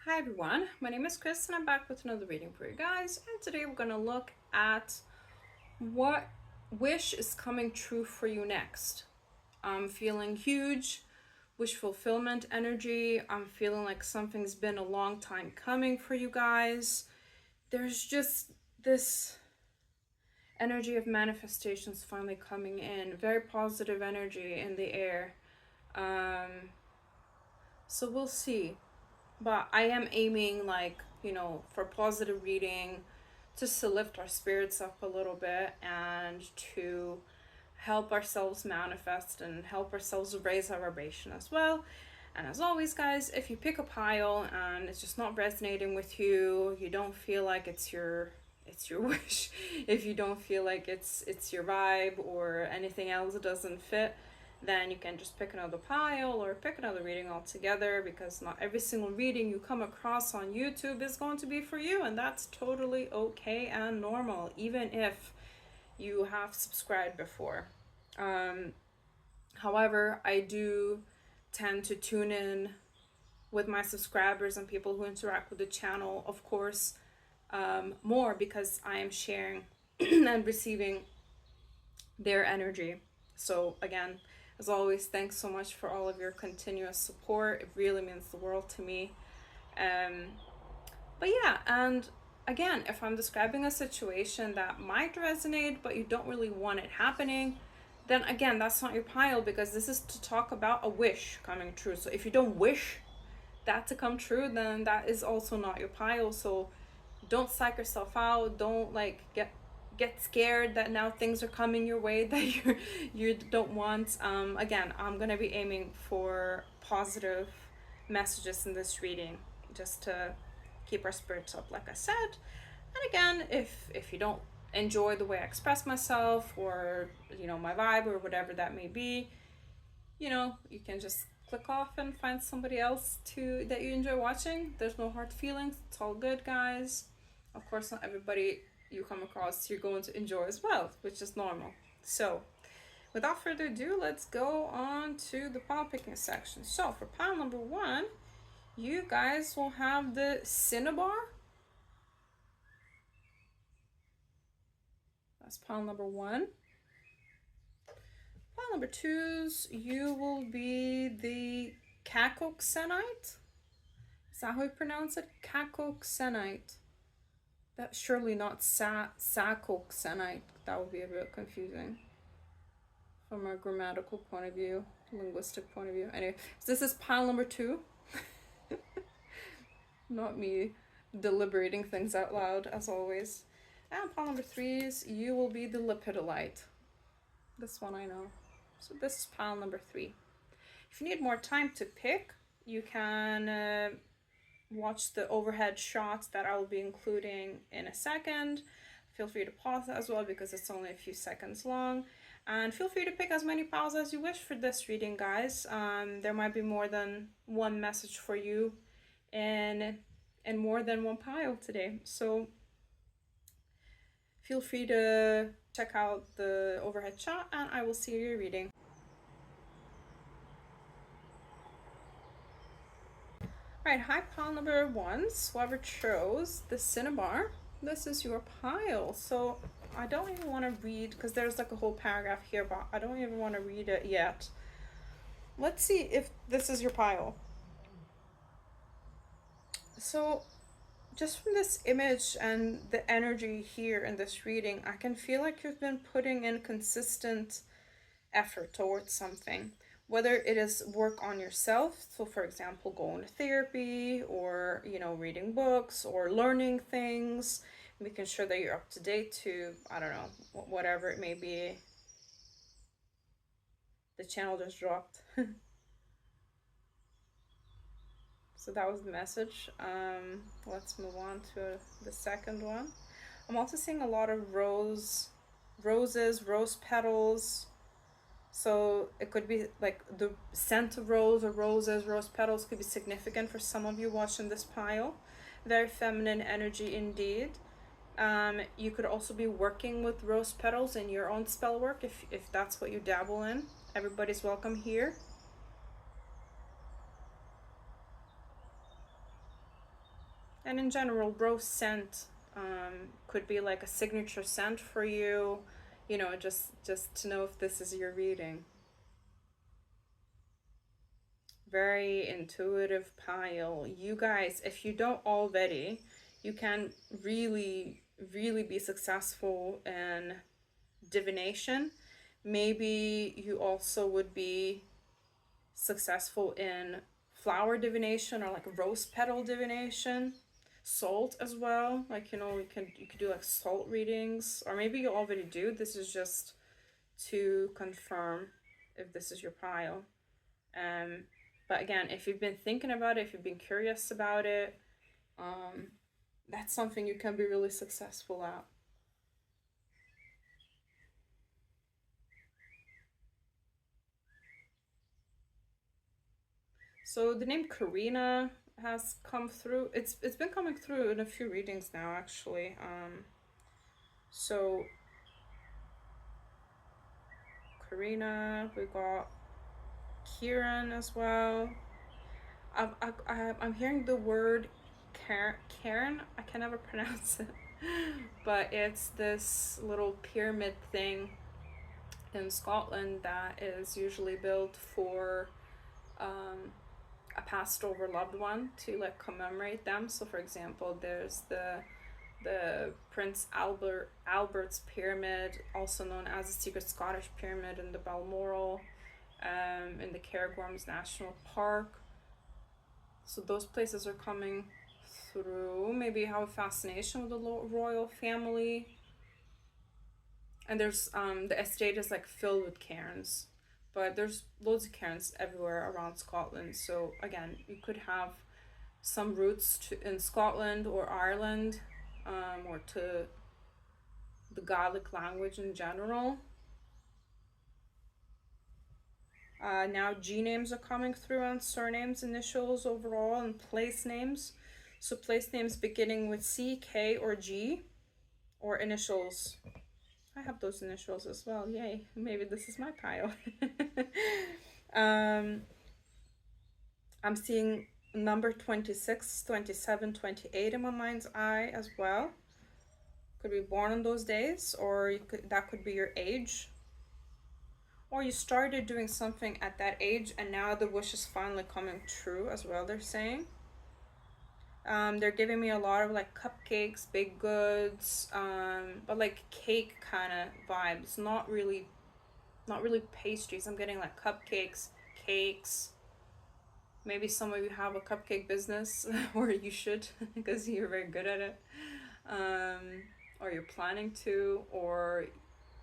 Hi everyone, my name is Chris and I'm back with another reading for you guys, and today we're going to look at what wish is coming true for you next. I'm feeling huge wish fulfillment energy. I'm feeling like something's been a long time coming for you guys. There's just this energy of manifestations finally coming in, very positive energy in the air. So we'll see. But I am aiming, for positive reading, just to lift our spirits up a little bit and to help ourselves manifest and help ourselves raise our vibration as well. And as always, guys, if you pick a pile and it's just not resonating with you, you don't feel like it's your wish, if you don't feel like it's your vibe or anything else doesn't fit, then you can just pick another pile or pick another reading altogether, because not every single reading you come across on YouTube is going to be for you, and that's totally okay and normal, even if you have subscribed before. However, I do tend to tune in with my subscribers and people who interact with the channel, of course, more because I am sharing and receiving their energy. So again, as always, thanks so much for all of your continuous support. It really means the world to me. But yeah, and again, if I'm describing a situation that might resonate but you don't really want it happening, then again, that's not your pile, because this is to talk about a wish coming true. So if you don't wish that to come true, then that is also not your pile. So don't psych yourself out. Don't get scared that now things are coming your way that you don't want. Again, I'm gonna be aiming for positive messages in this reading, just to keep our spirits up, like I said. And again, if you don't enjoy the way I express myself, or my vibe, or whatever that may be, you can just click off and find somebody else that you enjoy watching. There's no hard feelings. It's all good, guys. Of course, not everybody you come across you're going to enjoy as well, which is normal. So without further ado, let's go on to the pile picking section. So for pile number 1, you guys will have the Cinnabar. That's pile number 1. Pile number 2's, you will be the Cacoxenite. Is that how you pronounce it? Cacoxenite. That's surely not Sacoxenite. That would be a bit confusing from a grammatical point of view, linguistic point of view. Anyway, so this is pile number 2. Not me deliberating things out loud, as always. And pile number 3's, you will be the Lepidolite. This one I know. So this is pile number 3. If you need more time to pick, you can watch the overhead shots that I will be including in a second. Feel free to pause that as well, because it's only a few seconds long. And feel free to pick as many piles as you wish for this reading, guys. There might be more than one message for you in more than one pile today. So feel free to check out the overhead shot, and I will see your reading. Alright, hi pile number 1. Whoever chose the Cinnabar, this is your pile. So I don't even want to read, because there's like a whole paragraph here, but I don't even want to read it yet. Let's see if this is your pile. So just from this image and the energy here in this reading, I can feel like you've been putting in consistent effort towards something, whether it is work on yourself, so for example going to therapy, or reading books, or learning things, making sure that you're up to date to, I don't know, whatever it may be. The channel just dropped. So that was the message. Let's move on to the second one. I'm also seeing a lot of roses, rose petals. So it could be like the scent of rose or roses, rose petals could be significant for some of you watching this pile. Very feminine energy indeed. You could also be working with rose petals in your own spell work if that's what you dabble in. Everybody's welcome here. And in general, rose scent could be like a signature scent for you, you know, just to know if this is your reading. Very intuitive pile. You guys, if you don't already, you can really, really be successful in divination. Maybe you also would be successful in flower divination or like rose petal divination, salt as well. Like, you know, you could do like salt readings, or maybe you already do. This is just to confirm if this is your pile. Um, but again, if you've been thinking about it, if you've been curious about it, um, that's something you can be really successful at. So the name Karina has come through. It's been coming through in a few readings now, actually. So Karina, we got Kieran as well. I'm hearing the word Karen. I can never pronounce it, but it's this little pyramid thing in Scotland that is usually built for um, a passed over loved one to like commemorate them. So, for example, there's the Albert's pyramid, also known as the Secret Scottish Pyramid in the Balmoral, in the Cairngorms National Park. So those places are coming through. Maybe you have a fascination with the royal family. And there's the estate is like filled with cairns, but there's loads of cairns everywhere around Scotland. So again, you could have some roots in Scotland or Ireland, or to the Gaelic language in general. Now G names are coming through, and surnames, initials overall, and place names. So place names beginning with C, K, or G, or initials. I have those initials as well. Yay. Maybe this is my pile. um, I'm seeing number 26, 27, 28 in my mind's eye as well. Could be born on those days, or that could be your age. Or you started doing something at that age and now the wish is finally coming true as well, they're saying. They're giving me a lot of like cupcakes, baked goods, but like cake kind of vibes. Not really pastries. I'm getting like cupcakes, cakes. Maybe some of you have a cupcake business, or you should, because you're very good at it. Or you're planning to, or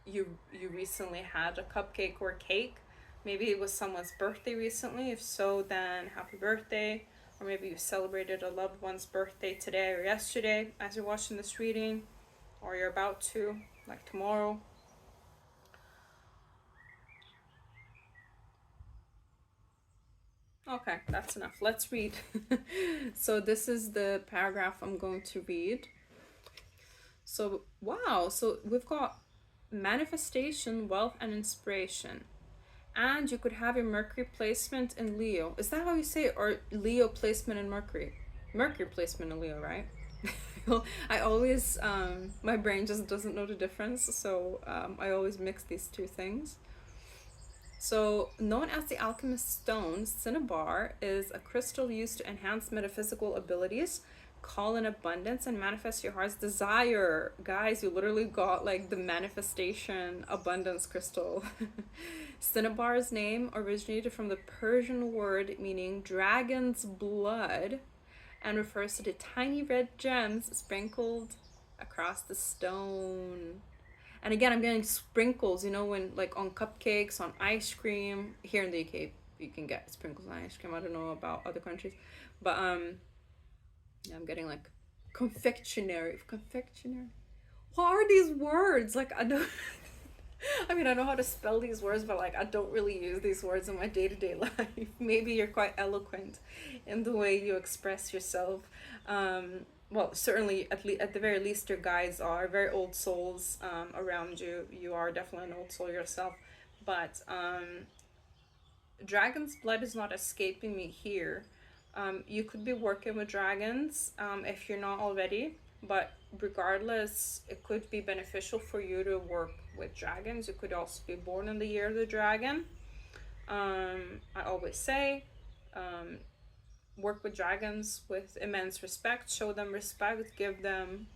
you recently had a cupcake or cake. Maybe it was someone's birthday recently. If so, then happy birthday. Or maybe you celebrated a loved one's birthday today or yesterday as you're watching this reading, or you're about to, like tomorrow. Okay, that's enough. Let's read. So this is the paragraph I'm going to read. So, wow. So we've got manifestation, wealth, and inspiration. And you could have a Mercury placement in Leo. Is that how you say it? Or Leo placement in Mercury? Mercury placement in Leo, right? I always, my brain just doesn't know the difference. So I always mix these two things. So, known as the alchemist stone, cinnabar is a crystal used to enhance metaphysical abilities, call in abundance, and manifest your heart's desire. Guys, you literally got like the manifestation abundance crystal. Cinnabar's name originated from the Persian word meaning dragon's blood and refers to the tiny red gems sprinkled across the stone. And again, I'm getting sprinkles, you know, when like on cupcakes, on ice cream. Here in the UK, you can get sprinkles on ice cream. I don't know about other countries, but yeah, I'm getting like confectionery. What are these words? Like I don't. I mean, I know how to spell these words, but like I don't really use these words in my day to day life. Maybe you're quite eloquent in the way you express yourself. Well, certainly, at the very least, your guides are very old souls around you. You are definitely an old soul yourself. But dragon's blood is not escaping me here. You could be working with dragons if you're not already, but regardless, it could be beneficial for you to work with dragons. You could also be born in the year of the dragon. I always say, um, work with dragons with immense respect, show them respect, give them,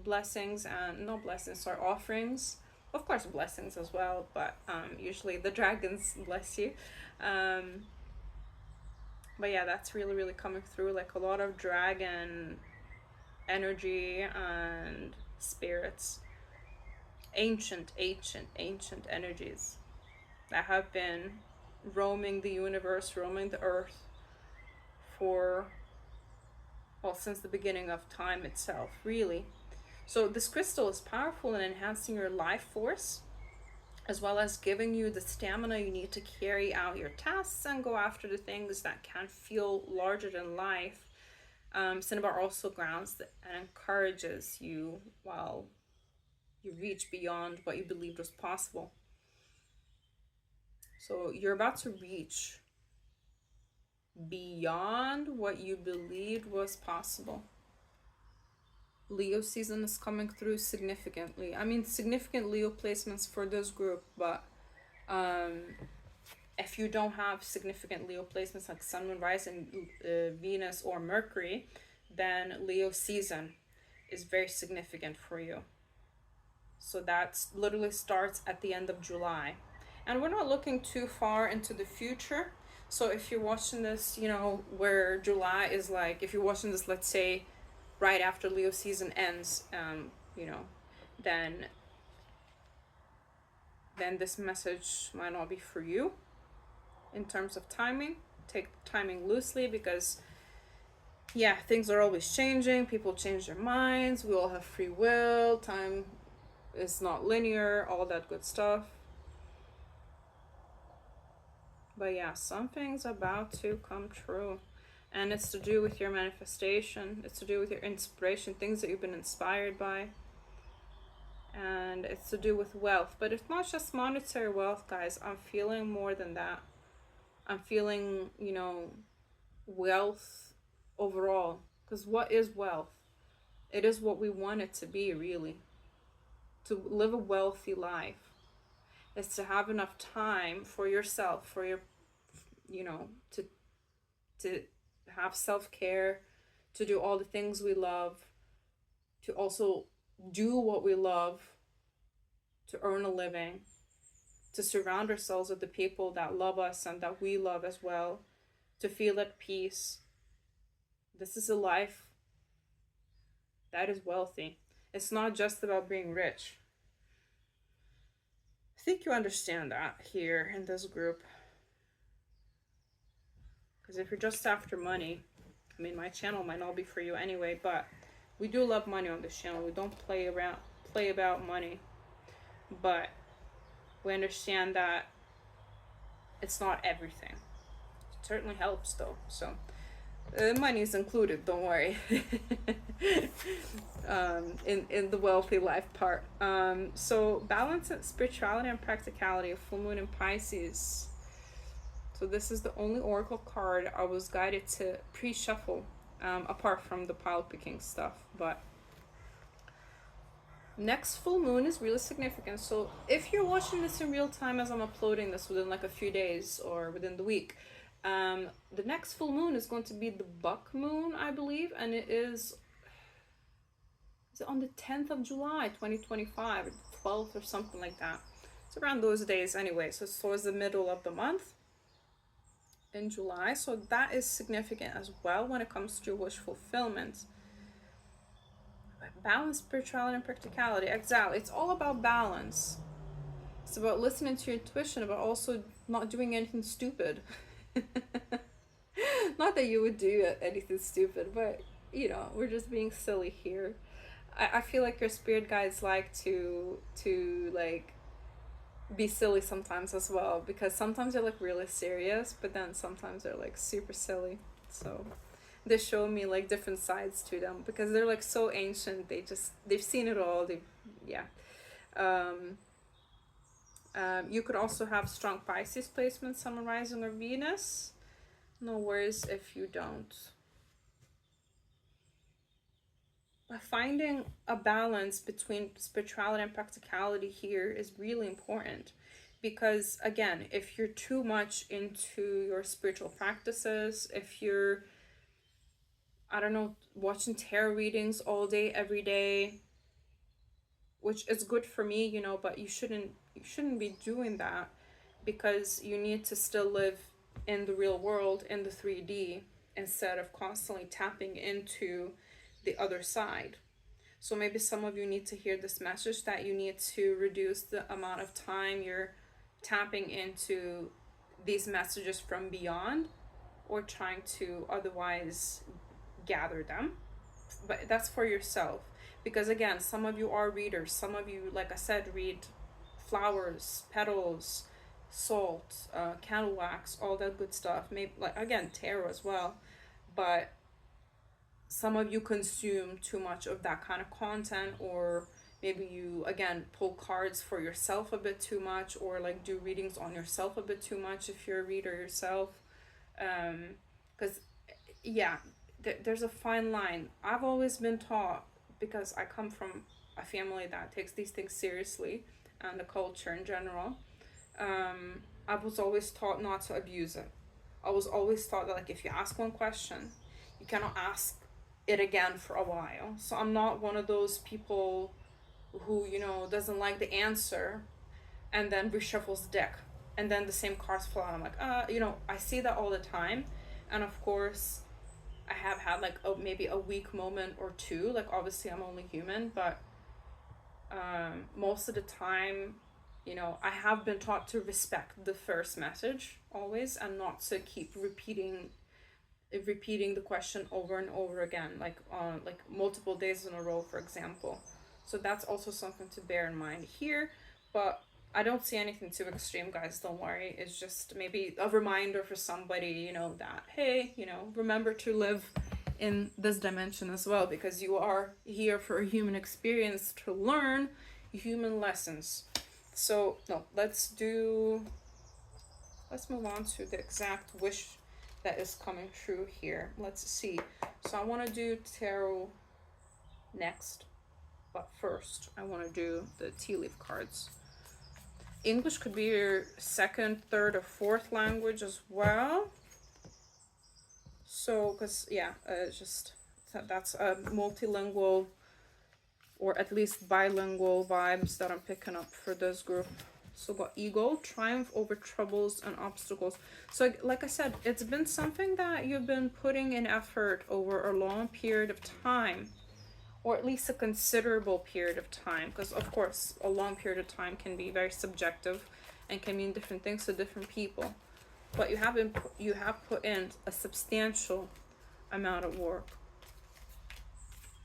blessings, and not blessings, sorry, offerings. Of course, blessings as well, but usually the dragons bless you. Um, but yeah, that's really, really coming through, like a lot of dragon energy and spirits, ancient energies that have been roaming the universe, roaming the earth for, well, since the beginning of time itself, really. So this crystal is powerful in enhancing your life force, as well as giving you the stamina you need to carry out your tasks and go after the things that can feel larger than life. Cinnabar also grounds and encourages you while you reach beyond what you believed was possible. So you're about to reach beyond what you believed was possible. Leo season is coming through significantly. I mean, significant Leo placements for this group, but if you don't have significant Leo placements like Sun, Moon, Rising, Venus, or Mercury, then Leo season is very significant for you. So that literally starts at the end of July. And we're not looking too far into the future. So if you're watching this, where July is like, if you're watching this, let's say, right after Leo season ends, then this message might not be for you in terms of timing. Take timing loosely because, yeah, things are always changing. People change their minds. We all have free will. Time is not linear, all that good stuff. But yeah, something's about to come true. And it's to do with your manifestation. It's to do with your inspiration, things that you've been inspired by. And it's to do with wealth. But it's not just monetary wealth, guys. I'm feeling more than that. I'm feeling, wealth overall. Because what is wealth? It is what we want it to be, really. To live a wealthy life is to have enough time for yourself, for your, to have self-care, to do all the things we love, to also do what we love, to earn a living, to surround ourselves with the people that love us and that we love as well, to feel at peace. This is a life that is wealthy. It's not just about being rich. I think you understand that here in this group. Because if you're just after money, I mean, my channel might not be for you anyway, but we do love money on this channel. We don't play about money. But we understand that it's not everything. It certainly helps though. So money is included, don't worry. In the wealthy life part. So balance, spirituality, and practicality. Full moon in Pisces. So this is the only oracle card I was guided to pre-shuffle, apart from the pile picking stuff. But next full moon is really significant. So if you're watching this in real time as I'm uploading this within like a few days or within the week, the next full moon is going to be the buck moon, I believe, and it is on the 10th of July 2025, 12th or something like that. It's around those days anyway, so it's towards the middle of the month in July. So that is significant as well when it comes to wish fulfillment. Balance, spirituality, and practicality. Exactly. It's all about balance. It's about listening to your intuition, but also not doing anything stupid. Not that you would do anything stupid, but we're just being silly here. I feel like your spirit guides like to like be silly sometimes as well, because sometimes they're like really serious, but then sometimes they're like super silly. So they show me like different sides to them because they're like so ancient. They've seen it all. You could also have strong Pisces placements, Sun, Rising, or Venus. No worries if you don't. But finding a balance between spirituality and practicality here is really important, because again, if you're too much into your spiritual practices, if you're, I don't know, watching tarot readings all day every day, which is good for me, you know, but you shouldn't be doing that, because you need to still live in the real world, in the 3D, instead of constantly tapping into the other side. So maybe some of you need to hear this message that you need to reduce the amount of time you're tapping into these messages from beyond, or trying to otherwise gather them. But that's for yourself. Because again, some of you are readers. Some of you, like I said, read flowers, petals, salt, candle wax, all that good stuff. Maybe, like, again, tarot as well. But some of you consume too much of that kind of content, or maybe you, again, pull cards for yourself a bit too much, or like do readings on yourself a bit too much if you're a reader yourself. Because yeah, there's a fine line. I've always been taught, because I come from a family that takes these things seriously, and the culture in general. I was always taught not to abuse it. I was always taught that, like, if you ask one question, you cannot ask it again for a while. So I'm not one of those people who, you know, doesn't like the answer and then reshuffles the deck and then the same cards fall out. I'm like, you know, I see that all the time. And of course, I have had like maybe a weak moment or two. Like, obviously, I'm only human, but most of the time, you know, I have been taught to respect the first message always, and not to keep repeating the question over and over again, like on like multiple days in a row, for example. So that's also something to bear in mind here. But I don't see anything too extreme, guys, don't worry. It's just maybe a reminder for somebody, you know, that, hey, you know, remember to live in this dimension as well, because you are here for a human experience to learn human lessons. So no, let's move on to the exact wish that is coming true here. Let's see. So I want to do tarot next, but first I want to do the tea leaf cards. English could be your second, third, or fourth language as well. So, because yeah, just that's a multilingual, or at least bilingual vibes that I'm picking up for this group. So got ego, triumph over troubles and obstacles. So like I said, it's been something that you've been putting in effort over a long period of time, or at least a considerable period of time, because of course a long period of time can be very subjective and can mean different things to different people. But you have put in a substantial amount of work.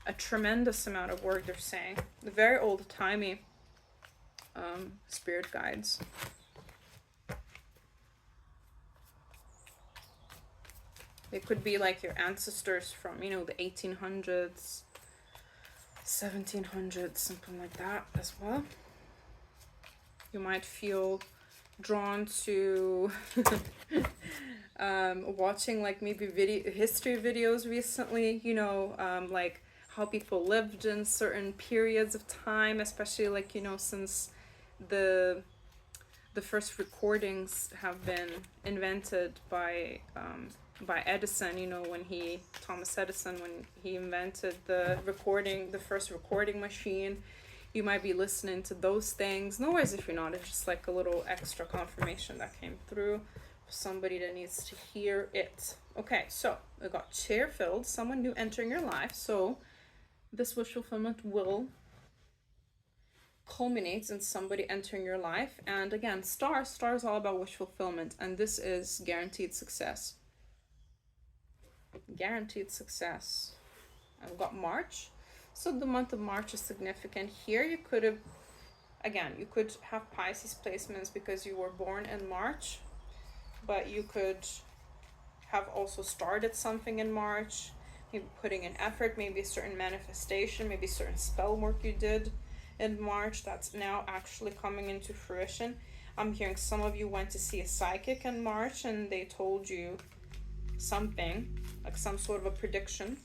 A tremendous amount of work, they're saying. The very old-timey spirit guides. They could be like your ancestors from, you know, the 1800s, 1700s, something like that as well. You might feel drawn to watching like maybe history videos recently, you know, like how people lived in certain periods of time, especially like, you know, since the first recordings have been invented by Edison, you know, Thomas Edison, when he invented the first recording machine. You might be listening to those things. No worries if you're not. It's just like a little extra confirmation that came through for somebody that needs to hear it. Okay, so we got chair filled, someone new entering your life. So this wish fulfillment will culminate in somebody entering your life. And again, star is all about wish fulfillment, and this is guaranteed success. Guaranteed success. I've got March. So the month of March is significant here. You could have Pisces placements because you were born in March, but you could have also started something in March, maybe putting in effort, maybe a certain manifestation, maybe certain spell work you did in March that's now actually coming into fruition. I'm hearing some of you went to see a psychic in March and they told you something, like some sort of a prediction,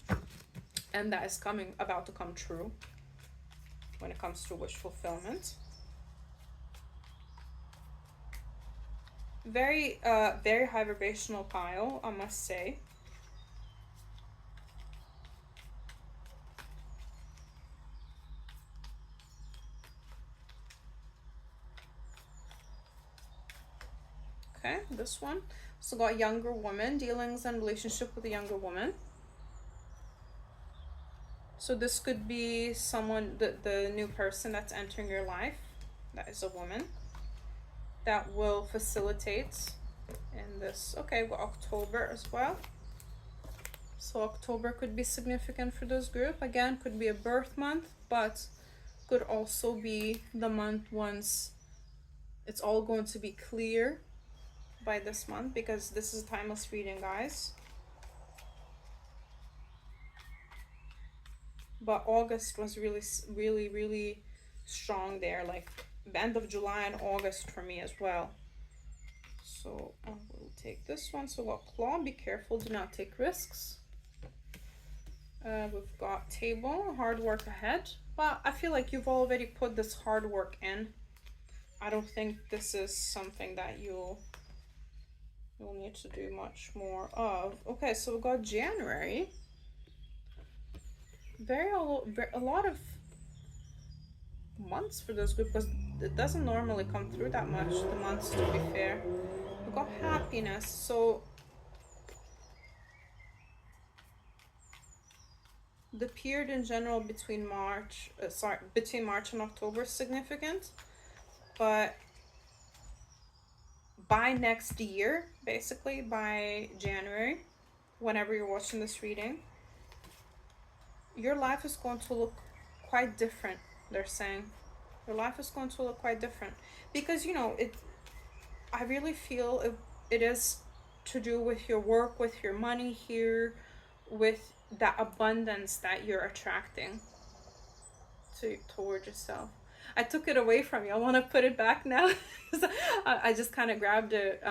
and that is about to come true when it comes to wish fulfillment. Very very high vibrational pile, I must say. Okay, this one. So got younger woman, dealings and relationship with a younger woman. So this could be someone, the new person that's entering your life, that is a woman, that will facilitate in this. Okay, well, October as well. So October could be significant for this group. Again, could be a birth month, but could also be the month once it's all going to be clear by this month, because this is a timeless reading, guys. But August was really, really, really strong there, like the end of July and August for me as well. So I will take this one. So what claw? Be careful, do not take risks. We've got table, hard work ahead. Well, I feel like you've already put this hard work in. I don't think this is something that you'll need to do much more of. Okay, so we've got January. A lot of months for this group, because it doesn't normally come through that much, the months, to be fair. We've got happiness. So the period in general between March and October is significant, but by next year, basically by January, whenever you're watching this reading, your life is going to look quite different. They're saying your life is going to look quite different, because I really feel it is to do with your work, with your money here, with that abundance that you're attracting toward yourself. I took it away from you. I want to put it back now. I just kind of grabbed it.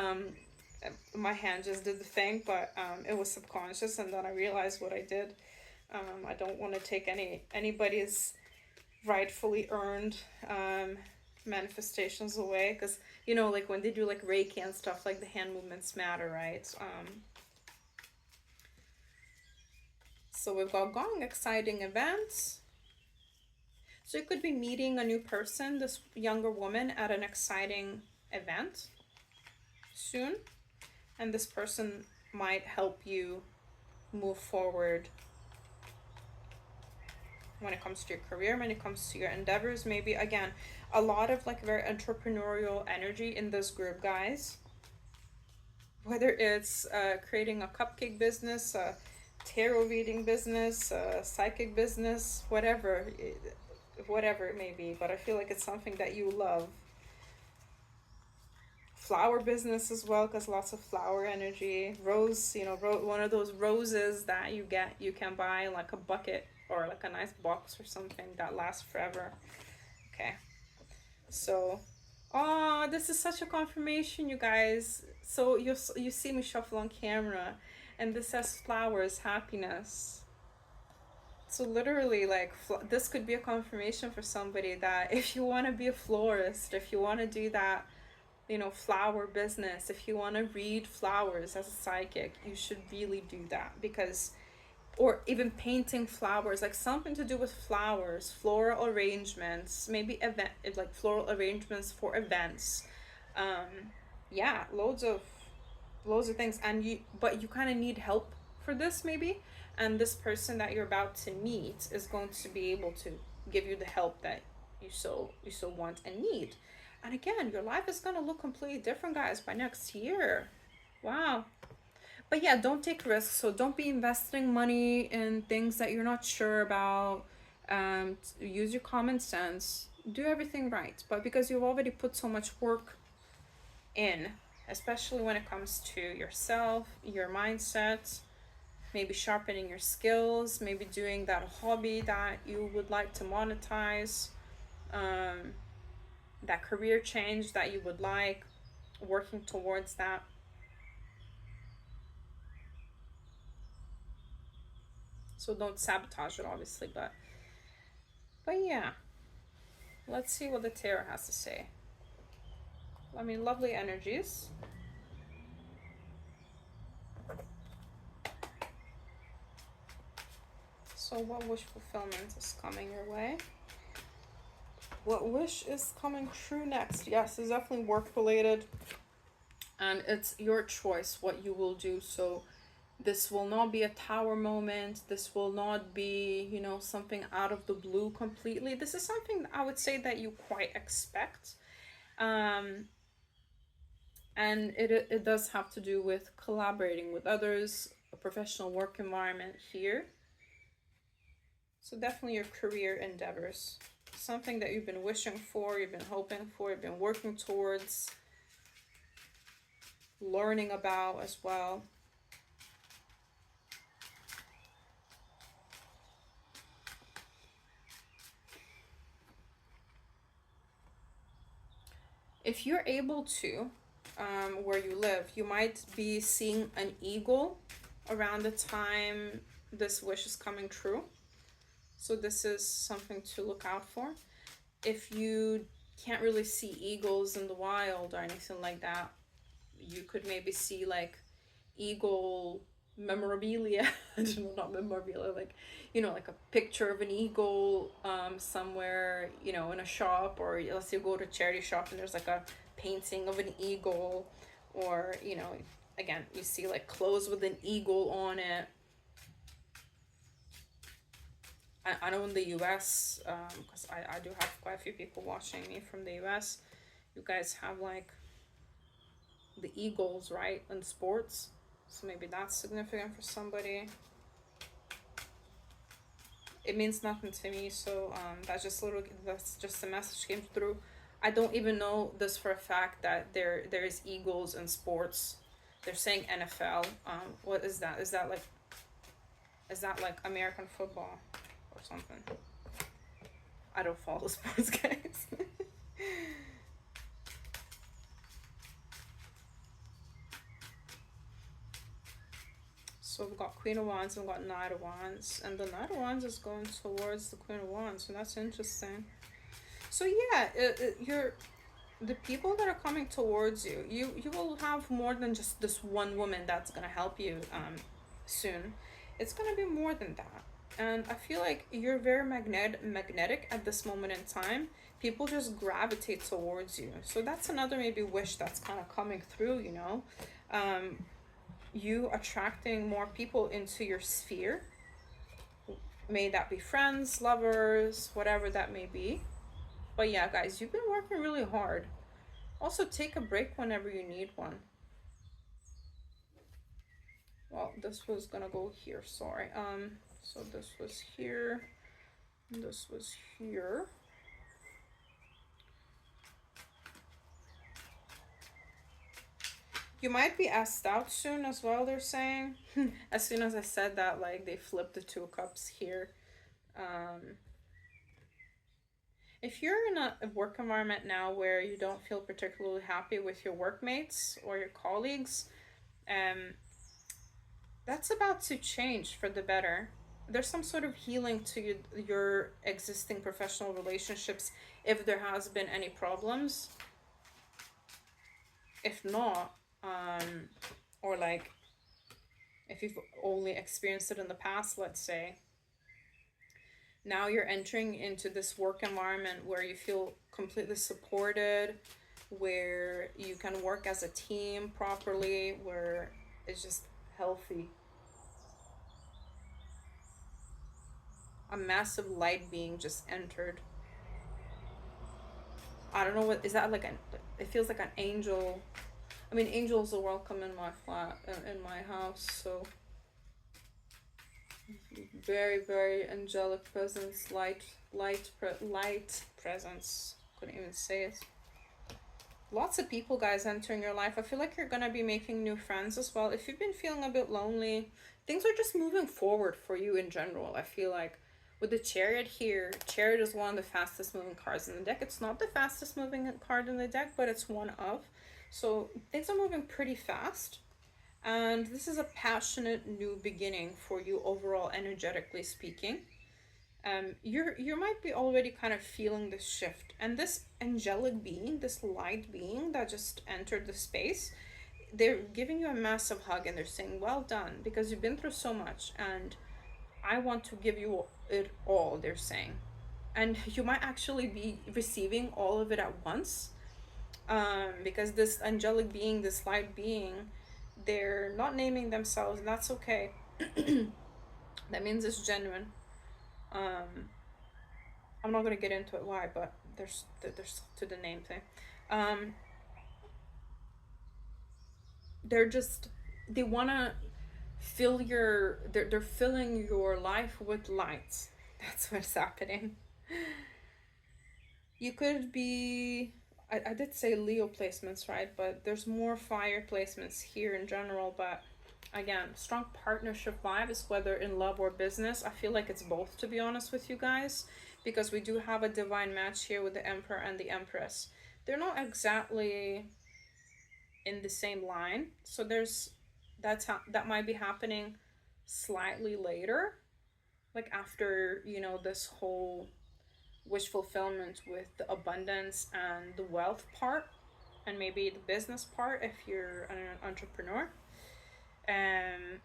My hand just did the thing, but it was subconscious, and then I realized what I did. I don't want to take anybody's rightfully earned manifestations away, because like when they do like Reiki and stuff, like the hand movements matter, right? So we've got gong, exciting events. So you could be meeting a new person, this younger woman, at an exciting event soon, and this person might help you move forward when it comes to your career, when it comes to your endeavors. Maybe again, a lot of like very entrepreneurial energy in this group, guys. Whether it's creating a cupcake business, a tarot reading business, a psychic business, whatever it may be, but I feel like it's something that you love. Flower business as well, because lots of flower energy. Rose, one of those roses that you can buy like a bucket or like a nice box or something that lasts forever. Okay, so this is such a confirmation, you guys. So you see me shuffle on camera, and this says flowers, happiness. So literally, like, this could be a confirmation for somebody that if you want to be a florist, if you want to do that, flower business, if you want to read flowers as a psychic, you should really do that. Because, or even painting flowers, like something to do with flowers, floral arrangements, maybe like floral arrangements for events. Yeah, loads of things. But you kind of need help for this, maybe. And this person that you're about to meet is going to be able to give you the help that you so want and need. And again, your life is going to look completely different, guys, by next year. Wow. But yeah, don't take risks. So don't be investing money in things that you're not sure about. Use your common sense. Do everything right. But because you've already put so much work in, especially when it comes to yourself, your mindset, maybe sharpening your skills, maybe doing that hobby that you would like to monetize, that career change that you would like, working towards that. So don't sabotage it, obviously, but yeah. Let's see what the tarot has to say. I mean, lovely energies. So what wish fulfillment is coming your way? What wish is coming true next? Yes, it's definitely work related. And it's your choice what you will do. So this will not be a tower moment. This will not be, you know, something out of the blue completely. This is something I would say that you quite expect. And it does have to do with collaborating with others, a professional work environment here. So definitely your career endeavors. Something that you've been wishing for, you've been hoping for, you've been working towards, learning about as well. If you're able to, where you live, you might be seeing an eagle around the time this wish is coming true. So this is something to look out for. If you can't really see eagles in the wild or anything like that, you could maybe see like eagle memorabilia. I don't know, not memorabilia, like, you know, like a picture of an eagle somewhere, you know, in a shop, or let's say you go to a charity shop and there's like a painting of an eagle, or, you know, again, you see like clothes with an eagle on it. I know in the US, because I do have quite a few people watching me from the US, you guys have like the Eagles, right, in sports. So maybe that's significant for somebody. It means nothing to me, so that's just a message came through. I don't even know this for a fact that there is Eagles in sports. They're saying NFL. What is that? Is that like American football or something? I don't follow sports, guys. So we've got Queen of Wands and we've got Knight of Wands. And the Knight of Wands is going towards the Queen of Wands. So that's interesting. So yeah, you're the people that are coming towards you. You will have more than just this one woman that's gonna help you soon. It's gonna be more than that. And I feel like you're very magnetic at this moment in time. People just gravitate towards you. So that's another maybe wish that's kind of coming through, you know. You attracting more people into your sphere. May that be friends, lovers, whatever that may be. But yeah, guys, you've been working really hard. Also, take a break whenever you need one. Well, this was gonna go here, sorry. So this was here. This was here. You might be asked out soon as well, they're saying. As soon as I said that, like, they flipped the Two of Cups here. If you're in a work environment now where you don't feel particularly happy with your workmates or your colleagues, that's about to change for the better. There's some sort of healing to your existing professional relationships if there has been any problems. If not, or like if you've only experienced it in the past, let's say, now you're entering into this work environment where you feel completely supported, where you can work as a team properly, where it's just healthy. A massive light being just entered. I don't know what is that, like an, it feels like an angel. I mean, angels are welcome in my flat, in my house, so very, very angelic presence, light presence. Couldn't even say it. Lots of people, guys, entering your life. I feel like you're gonna be making new friends as well. If you've been feeling a bit lonely, things are just moving forward for you in general. I feel like with the Chariot here, Chariot is one of the fastest moving cards in the deck. It's not the fastest moving card in the deck, but it's one of. So things are moving pretty fast. And this is a passionate new beginning for you overall, energetically speaking. You might be already kind of feeling this shift, and this angelic being, this light being that just entered the space, they're giving you a massive hug and they're saying, well done, because you've been through so much, and I want to give you it all, they're saying. And you might actually be receiving all of it at once, because this angelic being, this light being, they're not naming themselves, and that's okay. That means it's genuine. Um, I'm not gonna get into it why, but there's to the name thing. Um, they're just, they wanna fill your, they're filling your life with lights. That's what's happening. You could be, I did say Leo placements, right? But there's more fire placements here in general. But again, strong partnership vibes, whether in love or business. I feel like it's both, to be honest with you guys, because we do have a divine match here with the Emperor and the Empress. They're not exactly in the same line, so there's, that might be happening slightly later, like after, this whole wish fulfillment with the abundance and the wealth part, and maybe the business part if you're an entrepreneur. Um,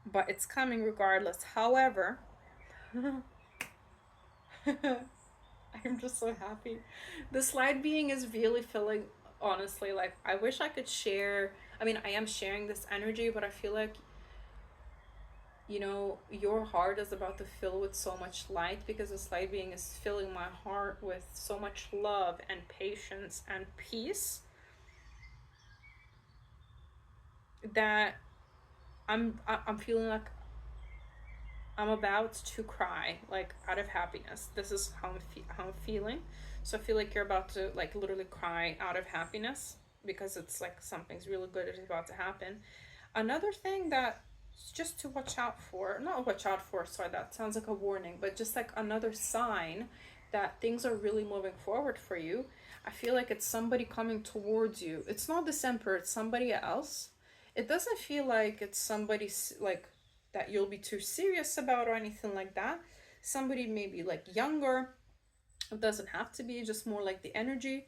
but it's coming regardless. However, I'm just so happy. The slide being is really feeling, honestly, like I wish I could share. I mean, I am sharing this energy, but I feel like, your heart is about to fill with so much light, because this light being is filling my heart with so much love and patience and peace, that I'm feeling like I'm about to cry, like out of happiness. This is how I'm feeling. So I feel like you're about to, like, literally cry out of happiness, because it's like something's really good is about to happen. Another thing that, just to watch out for, not watch out for, sorry, that sounds like a warning, but just like another sign that things are really moving forward for you. I feel like it's somebody coming towards you. It's not this Emperor, it's somebody else. It doesn't feel like it's somebody like that you'll be too serious about or anything like that. Somebody maybe like younger. It doesn't have to be, just more like the energy,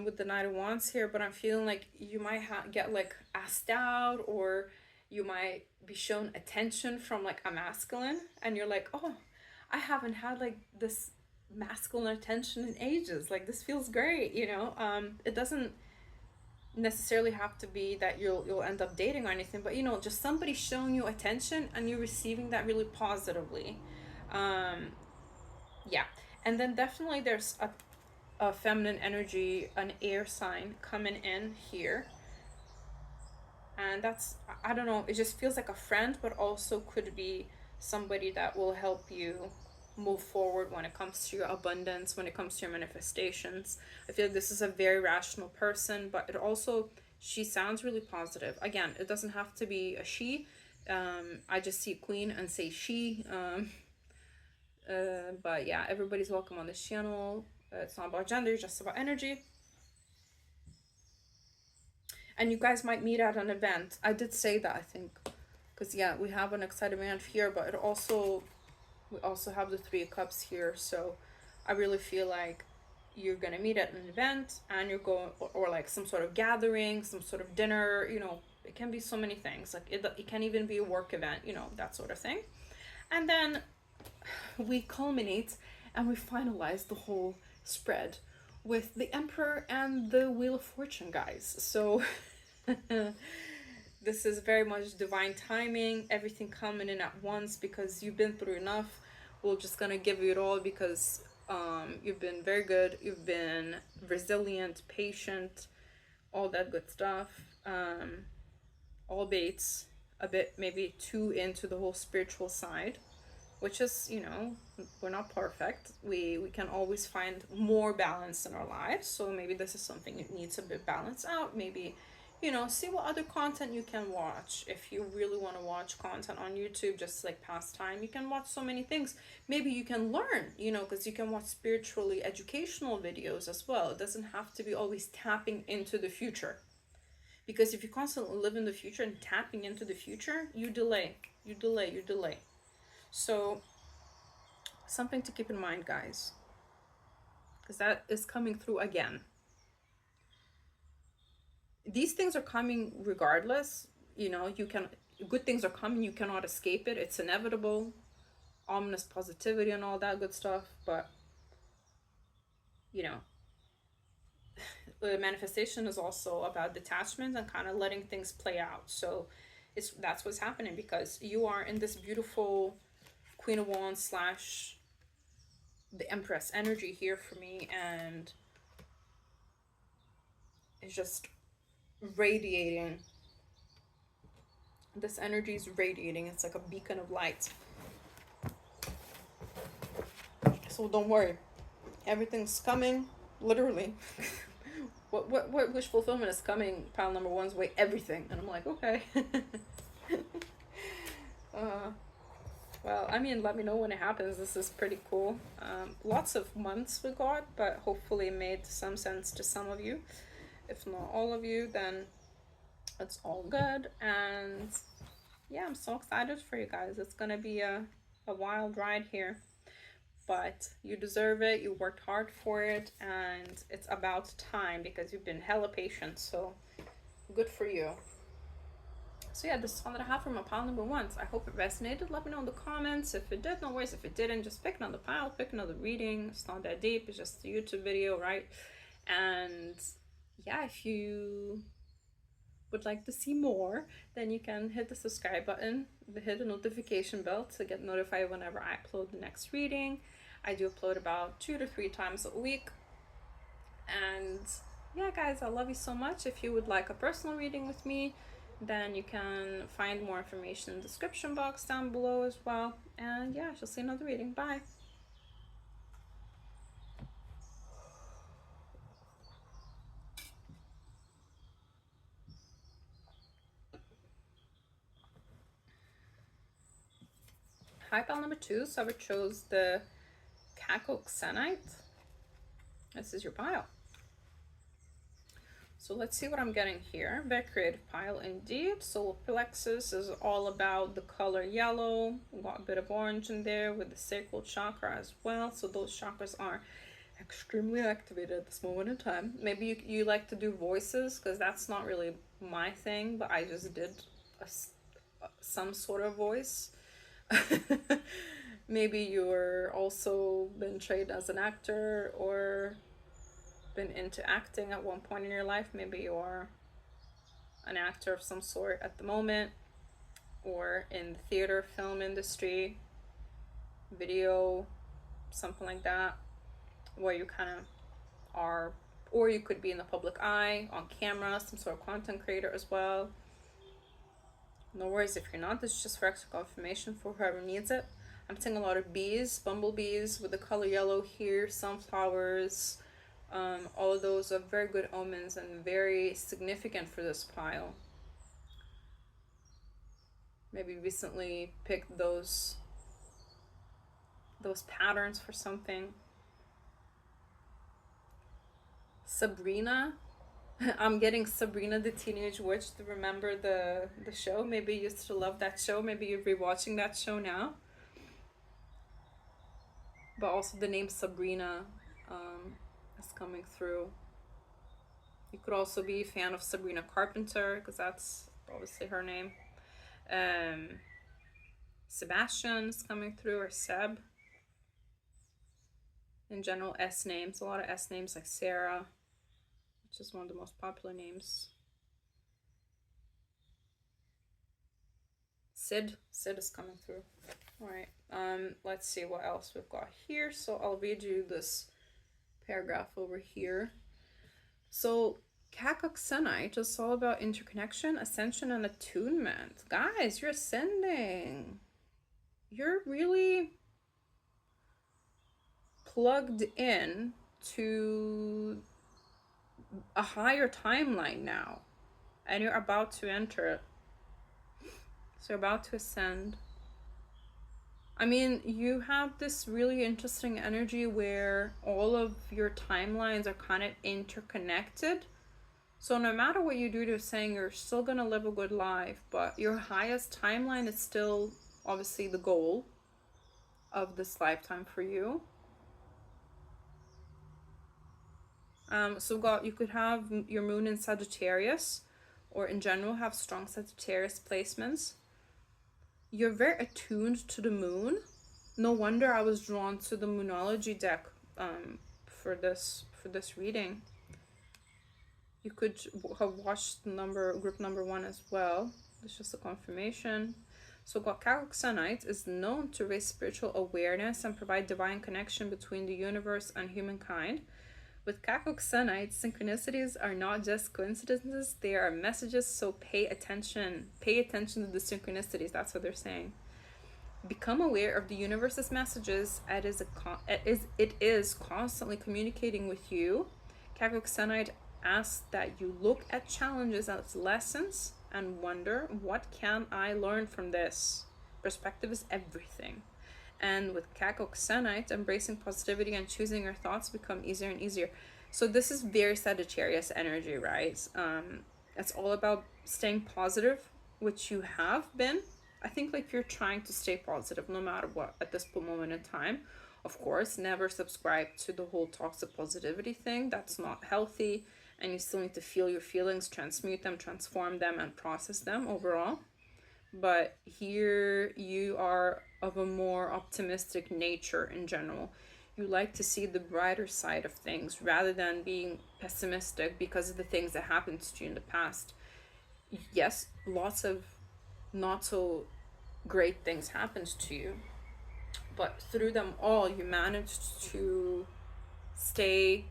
with the Knight of Wands here. But I'm feeling like you might get like asked out, or you might be shown attention from like a masculine, and you're like, oh, I haven't had like this masculine attention in ages. Like, this feels great, It doesn't necessarily have to be that you'll end up dating or anything, but just somebody showing you attention and you receiving that really positively. um yeah. And then definitely there's a feminine energy, an air sign coming in here, and that's, I don't know, it just feels like a friend, but also could be somebody that will help you move forward when it comes to your abundance, when it comes to your manifestations. I feel like this is a very rational person, but it also, she sounds really positive. Again, it doesn't have to be a she. I just see queen and say she. But yeah, everybody's welcome on this channel. It's not about gender, it's just about energy. And you guys might meet at an event. I did say that, I think, because yeah, we have an excited man here, but we also have the Three of Cups here. So I really feel like you're gonna meet at an event, and you're going, or like some sort of gathering, some sort of dinner. It can be so many things. Like it can even be a work event, that sort of thing. And then we culminate and we finalize the whole spread with the Emperor and the Wheel of Fortune, guys. So this is very much divine timing, everything coming in at once, because you've been through enough. We're just gonna give you it all, because you've been very good, you've been resilient, patient, all that good stuff. All baits a bit maybe too into the whole spiritual side, which is, we're not perfect. We can always find more balance in our lives. So maybe this is something that needs a bit balanced out. Maybe, see what other content you can watch. If you really want to watch content on YouTube, just like pastime, you can watch so many things. Maybe you can learn, because you can watch spiritually educational videos as well. It doesn't have to be always tapping into the future. Because if you constantly live in the future and tapping into the future, you delay, you delay, you delay. So something to keep in mind, guys, because that is coming through again. These things are coming regardless. You know, you can, good things are coming, you cannot escape it, it's inevitable. Ominous positivity and all that good stuff. But you know, the manifestation is also about detachment and kind of letting things play out. So that's what's happening, because you are in this beautiful Queen of Wands slash the Empress energy here for me, and it's just radiating. This energy is radiating. It's like a beacon of light. So don't worry, everything's coming, literally. what wish fulfillment is coming? Pile number one's way, everything. And I'm like, okay. Well, I mean, let me know when it happens. This is pretty cool. Lots of months we got, but hopefully it made some sense to some of you. If not all of you, then it's all good. And yeah, I'm so excited for you guys. It's gonna be a wild ride here, but you deserve it. You worked hard for it, and it's about time, because you've been hella patient. So good for you. So yeah, this is all that I have for my pile number ones. I hope it resonated. Let me know in the comments. If it did, no worries. If it didn't, just pick another pile, pick another reading. It's not that deep. It's just a YouTube video, right? And yeah, if you would like to see more, then you can hit the subscribe button, hit the notification bell to get notified whenever I upload the next reading. I do upload about 2 to 3 times a week. And yeah, guys, I love you so much. If you would like a personal reading with me, then you can find more information in the description box down below as well. And yeah, I shall see you in another reading. Bye. Hi, pile number 2. So I chose the Cacoxenite. This is your pile. So let's see what I'm getting here. Very creative pile indeed. Solar plexus is all about the color yellow. We got a bit of orange in there with the sacral chakra as well. So those chakras are extremely activated at this moment in time. Maybe you like to do voices, because that's not really my thing, but I just did some sort of voice. Maybe you're also been trained as an actor or been into acting at one point in your life. Maybe you're an actor of some sort at the moment, or in the theater, film industry, video, something like that, where you kind of are, or you could be in the public eye, on camera, some sort of content creator as well. No worries if you're not. This is just for extra confirmation for whoever needs it. I'm seeing a lot of bees, bumblebees with the color yellow here, sunflowers. All of those are very good omens and very significant for this pile. Maybe recently picked those patterns for something. Sabrina. I'm getting Sabrina the Teenage Witch. To remember the show. Maybe you used to love that show. Maybe you're rewatching that show now. But also the name Sabrina is coming through. You could also be a fan of Sabrina Carpenter, because that's obviously her name. Sebastian is coming through, or Seb. In general, S names. A lot of S names, like Sarah, which is one of the most popular names. Sid is coming through. All right. Let's see what else we've got here. So I'll read you this paragraph over here. So Cacoxenite is all about interconnection, ascension, and attunement. Guys, you're ascending. You're really plugged in to a higher timeline now, and you're about to enter it. So you're about to ascend. I mean, you have this really interesting energy where all of your timelines are kind of interconnected. So no matter what you do, they're saying you're still gonna live a good life, but your highest timeline is still obviously the goal of this lifetime for you. So God, you could have your moon in Sagittarius, or in general have strong Sagittarius placements. You're very attuned to the moon. No wonder I was drawn to the Moonology deck for this reading. You could have watched group number 1 as well. It's just a confirmation. So Cacoxenite is known to raise spiritual awareness and provide divine connection between the universe and humankind. With Cacoxenite, synchronicities are not just coincidences, they are messages, so pay attention. Pay attention to the synchronicities, that's what they're saying. Become aware of the universe's messages. It is constantly communicating with you. Cacoxenite asks that you look at challenges as lessons and wonder, what can I learn from this? Perspective is everything. And with Cacoxenite, embracing positivity and choosing your thoughts become easier and easier. So this is very Sagittarius energy, right? It's all about staying positive, which you have been. I think like you're trying to stay positive no matter what at this moment in time. Of course, never subscribe to the whole toxic positivity thing. That's not healthy. And you still need to feel your feelings, transmute them, transform them, and process them overall. But here you are of a more optimistic nature in general. You like to see the brighter side of things rather than being pessimistic because of the things that happened to you in the past. Yes, lots of not so great things happened to you, but through them all you managed to stay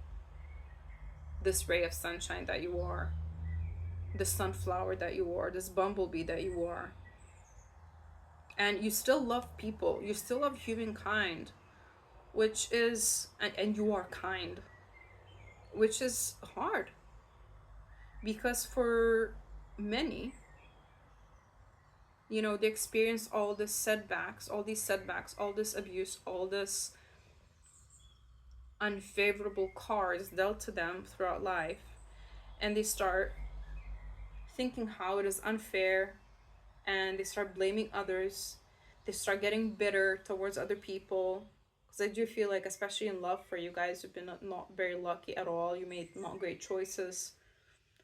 this ray of sunshine that you are, this sunflower that you are, this bumblebee that you are. And you still love people, you still love humankind, which is, and you are kind, which is hard. Because for many, you know, they experience all these setbacks, all this abuse, all this unfavorable cards dealt to them throughout life, and they start thinking how it is unfair, and they start blaming others. They start getting bitter towards other people, because I do feel like, especially in love, for you guys, you've been not very lucky at all. You made not great choices.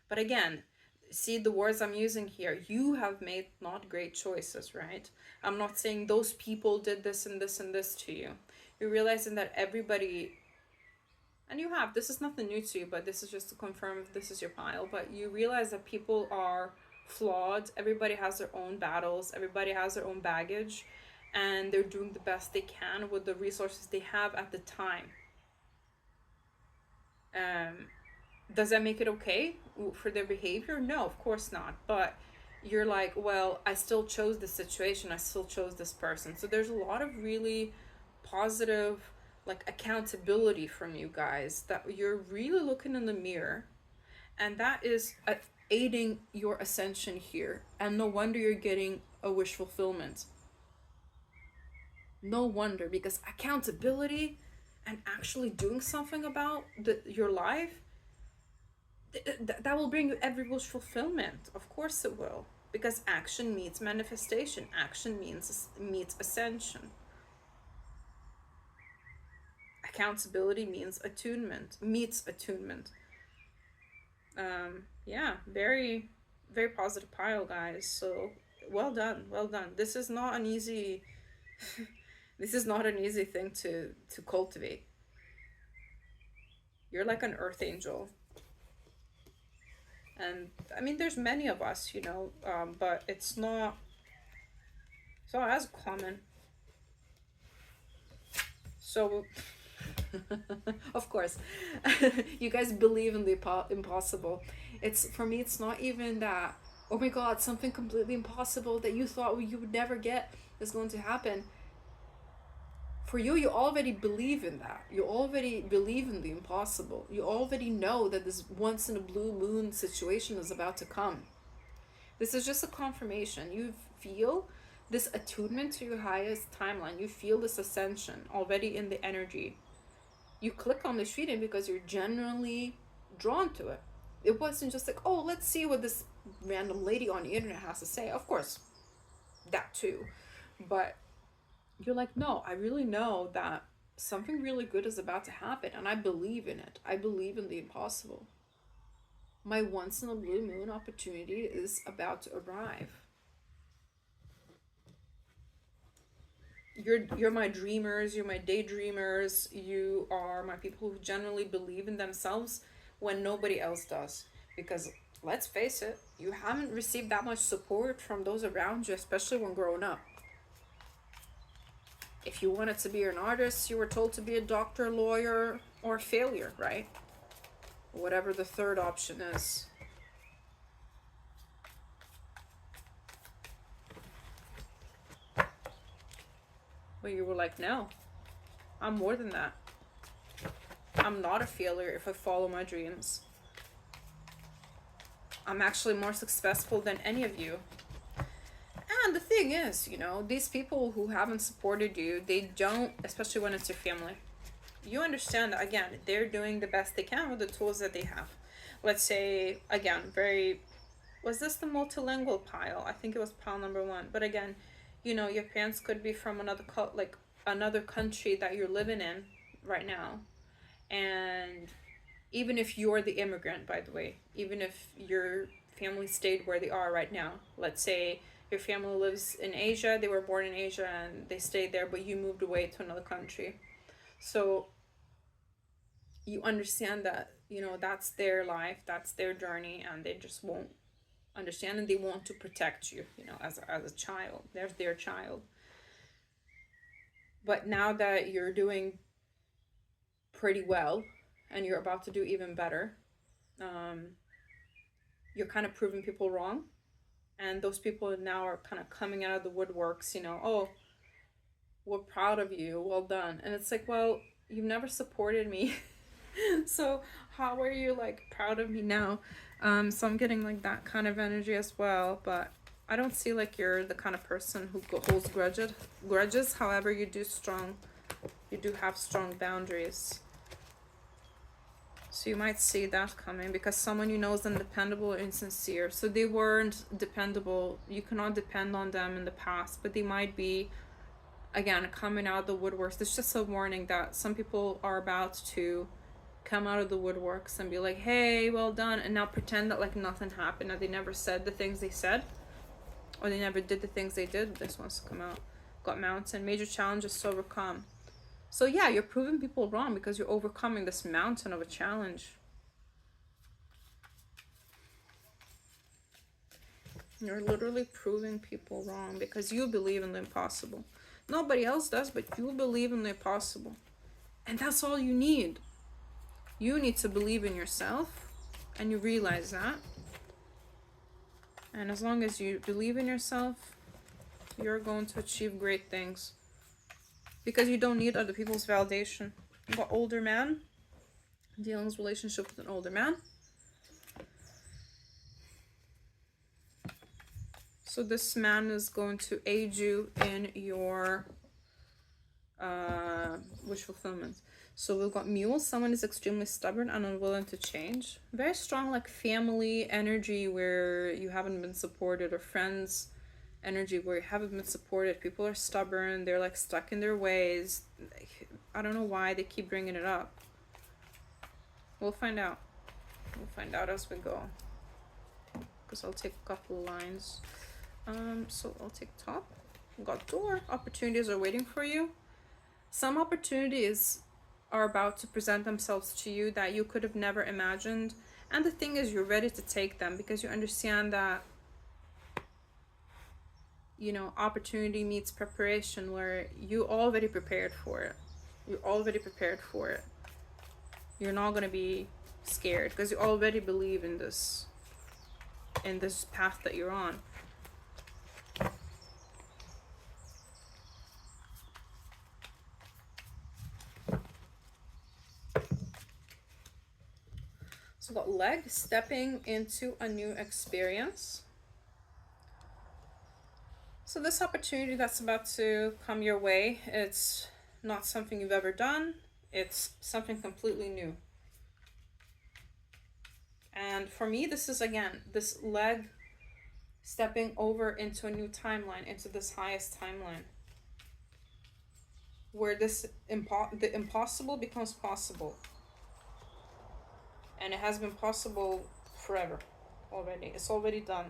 But again, see the words I'm using here, you have made not great choices, right? I'm not saying those people did this and this and this to you. You're realizing that everybody, and you have, this is nothing new to you, but this is just to confirm if this is your pile, but you realize that people are flawed. Everybody has their own battles, everybody has their own baggage, and they're doing the best they can with the resources they have at the time. Does that make it okay for their behavior? No, of course not. But you're like, well, I still chose this situation, I still chose this person. So there's a lot of really positive like accountability from you guys, that you're really looking in the mirror, and that is aiding your ascension here. And no wonder you're getting a wish fulfillment. No wonder, because accountability and actually doing something about your life, that will bring you every wish fulfillment. Of course it will, because action meets manifestation, action meets ascension. Accountability means meets attunement. Yeah, very very positive pile, guys. So well done, well done. This is not an easy this is not an easy thing to cultivate. You're like an earth angel. And I mean, there's many of us, you know, but it's not as common. So of course, you guys believe in the impossible. It's, for me, it's not even that, oh my god, something completely impossible that you thought you would never get is going to happen. For you, you already believe in that. You already believe in the impossible. You already know that this once in a blue moon situation is about to come. This is just a confirmation. You feel this attunement to your highest timeline. You feel this ascension already in the energy. You click on this reading because you're genuinely drawn to it. it wasn't just like, oh, let's see what this random lady on the internet has to say. Of course, that too. But you're like, no, I really know that something really good is about to happen, and I believe in it. I believe in the impossible. My once in a blue moon opportunity is about to arrive. You're my dreamers, you're my daydreamers, you are my people who generally believe in themselves when nobody else does. Because let's face it, you haven't received that much support from those around you, especially when growing up. If you wanted to be an artist, you were told to be a doctor, lawyer, or failure, right? Whatever the third option is. But you were like, no, I'm more than that. I'm not a failure if I follow my dreams. I'm actually more successful than any of you. And the thing is, you know, these people who haven't supported you, they don't, especially when it's your family. You understand that, again, they're doing the best they can with the tools that they have. Let's say, again, was this the multilingual pile? I think it was pile number 1. But again, you know, your parents could be from another country that you're living in right now. And even if you're the immigrant, by the way, even if your family stayed where they are right now, let's say your family lives in Asia, they were born in Asia and they stayed there, but you moved away to another country. So you understand that, you know, that's their life, that's their journey, and they just won't understand, and they want to protect you, you know, as a child. They're their child. But now that you're doing pretty well and you're about to do even better, you're kind of proving people wrong. And those people now are kind of coming out of the woodworks, you know, oh, we're proud of you, well done. And it's like, well, you've never supported me. So how are you like proud of me now? So I'm getting like that kind of energy as well. But I don't see like you're the kind of person who holds grudges. However, you do have strong boundaries. So you might see that coming, because someone you know is undependable or insincere. So they weren't dependable. You cannot depend on them in the past, but they might be, again, coming out of the woodworks. It's just a warning that some people are about to come out of the woodworks and be like, hey, well done, and now pretend that like nothing happened, that they never said the things they said, or they never did the things they did. This wants to come out. Got mountain, major challenges to overcome. So yeah, you're proving people wrong because you're overcoming this mountain of a challenge. You're literally proving people wrong because you believe in the impossible. Nobody else does, but you believe in the impossible. And that's all you need. You need to believe in yourself, and you realize that. And as long as you believe in yourself, you're going to achieve great things. Because you don't need other people's validation. You got older man, dealing with relationship with an older man. So this man is going to aid you in your wish fulfillment. So we've got mule. Someone is extremely stubborn and unwilling to change. Very strong like family energy where you haven't been supported, or friends energy where you haven't been supported. People are stubborn. They're like stuck in their ways. I don't know why they keep bringing it up. We'll find out. We'll find out as we go. Because I'll take a couple lines. So I'll take top. We've got door. Opportunities are waiting for you. Some opportunities are about to present themselves to you that you could have never imagined. And the thing is, you're ready to take them because you understand that, you know, opportunity meets preparation, where you already prepared for it. You're already prepared for it. You're not going to be scared because you already believe in this path that you're on. So got leg, stepping into a new experience. So this opportunity that's about to come your way, it's not something you've ever done. It's something completely new. And for me, this is, again, this leg stepping over into a new timeline, into this highest timeline, where the impossible becomes possible. And it has been possible forever already. It's already done.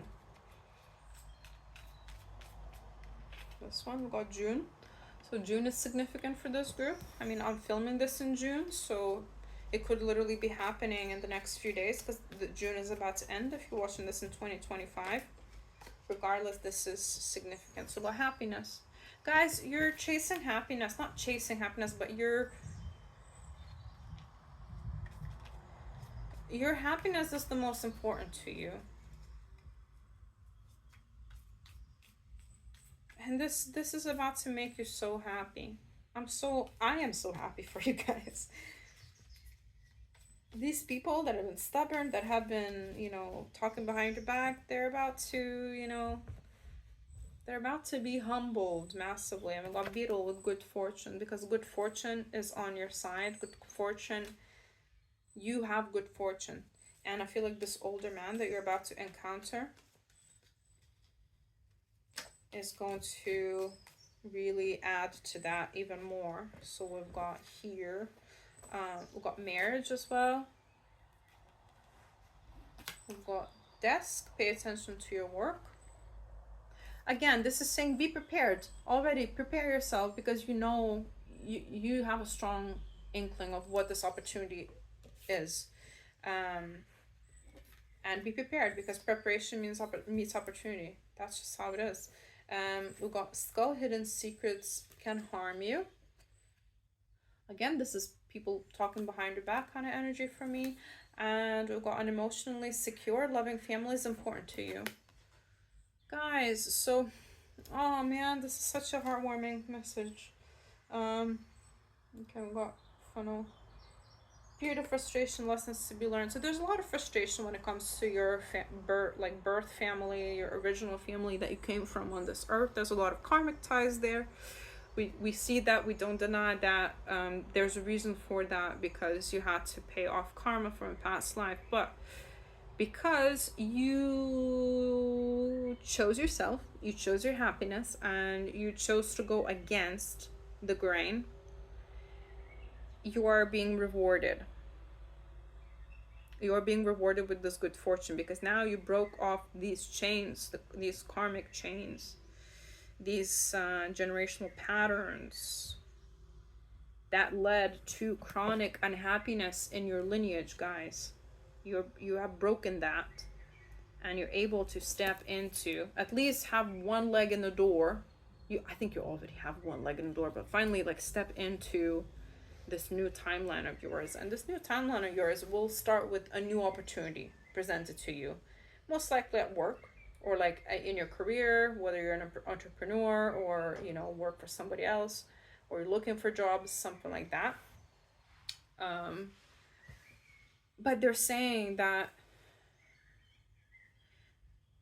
This one, we got June. So June is significant for this group. I mean, I'm filming this in June, so it could literally be happening in the next few days, because June is about to end if you're watching this in 2025. Regardless, this is significant. So about happiness. Guys, you're chasing happiness. Not chasing happiness, but your happiness is the most important to you. And this is about to make you so happy. I am so happy for you guys. These people that have been stubborn, that have been, talking behind your back, they're about to, they're about to be humbled massively. I mean, got Beetle with good fortune, because good fortune is on your side. Good fortune, you have good fortune. And I feel like this older man that you're about to encounter is going to really add to that even more. So we've got here, we've got marriage as well. We've got desk, pay attention to your work. Again, this is saying be prepared already. Prepare yourself, because you have a strong inkling of what this opportunity is. And be prepared, because preparation meets opportunity. That's just how it is. We've got skull, hidden secrets can harm you. Again, this is people talking behind your back kind of energy for me. And we've got an emotionally secure, loving family is important to you. Guys, so, oh man, this is such a heartwarming message. Okay, we've got funnel. Period of frustration, lessons to be learned. So there's a lot of frustration when it comes to your birth family, your original family that you came from on this earth. There's a lot of karmic ties there. We see that, we don't deny that. There's a reason for that, because you had to pay off karma from a past life. But because you chose yourself, you chose your happiness, and you chose to go against the grain, you are being rewarded. You are being rewarded with this good fortune, because now you broke off these chains, these karmic chains, these generational patterns that led to chronic unhappiness in your lineage, guys. You have broken that, and you're able to step into, at least have one leg in the door. I think you already have one leg in the door, but finally, step into this new timeline of yours. And this new timeline of yours will start with a new opportunity presented to you, most likely at work, or in your career, whether you're an entrepreneur or work for somebody else, or you're looking for jobs, something like that. But they're saying that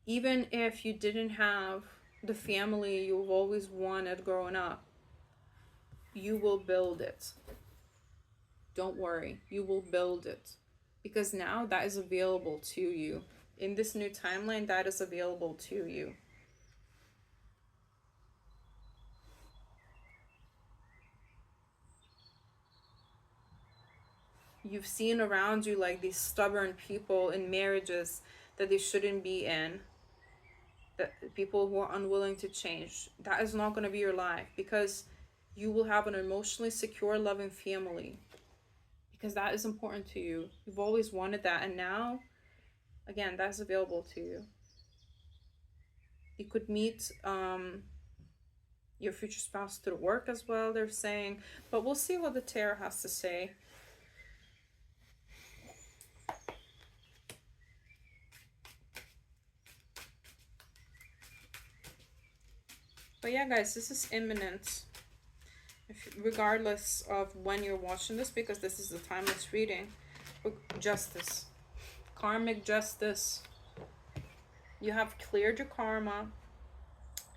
even if you didn't have the family you've always wanted growing up, you will build it. Don't worry, you will build it, because now that is available to you. In this new timeline, that is available to you. You've seen around you these stubborn people in marriages that they shouldn't be in, that people who are unwilling to change. That is not going to be your life, because you will have an emotionally secure, loving family, because that is important to you. You've always wanted that, and now, again, that's available to you. You could meet your future spouse through work as well, they're saying. But we'll see what the tarot has to say. But yeah, guys, this is imminent. Regardless of when you're watching this, because this is a timeless reading. Justice. Karmic justice. You have cleared your karma,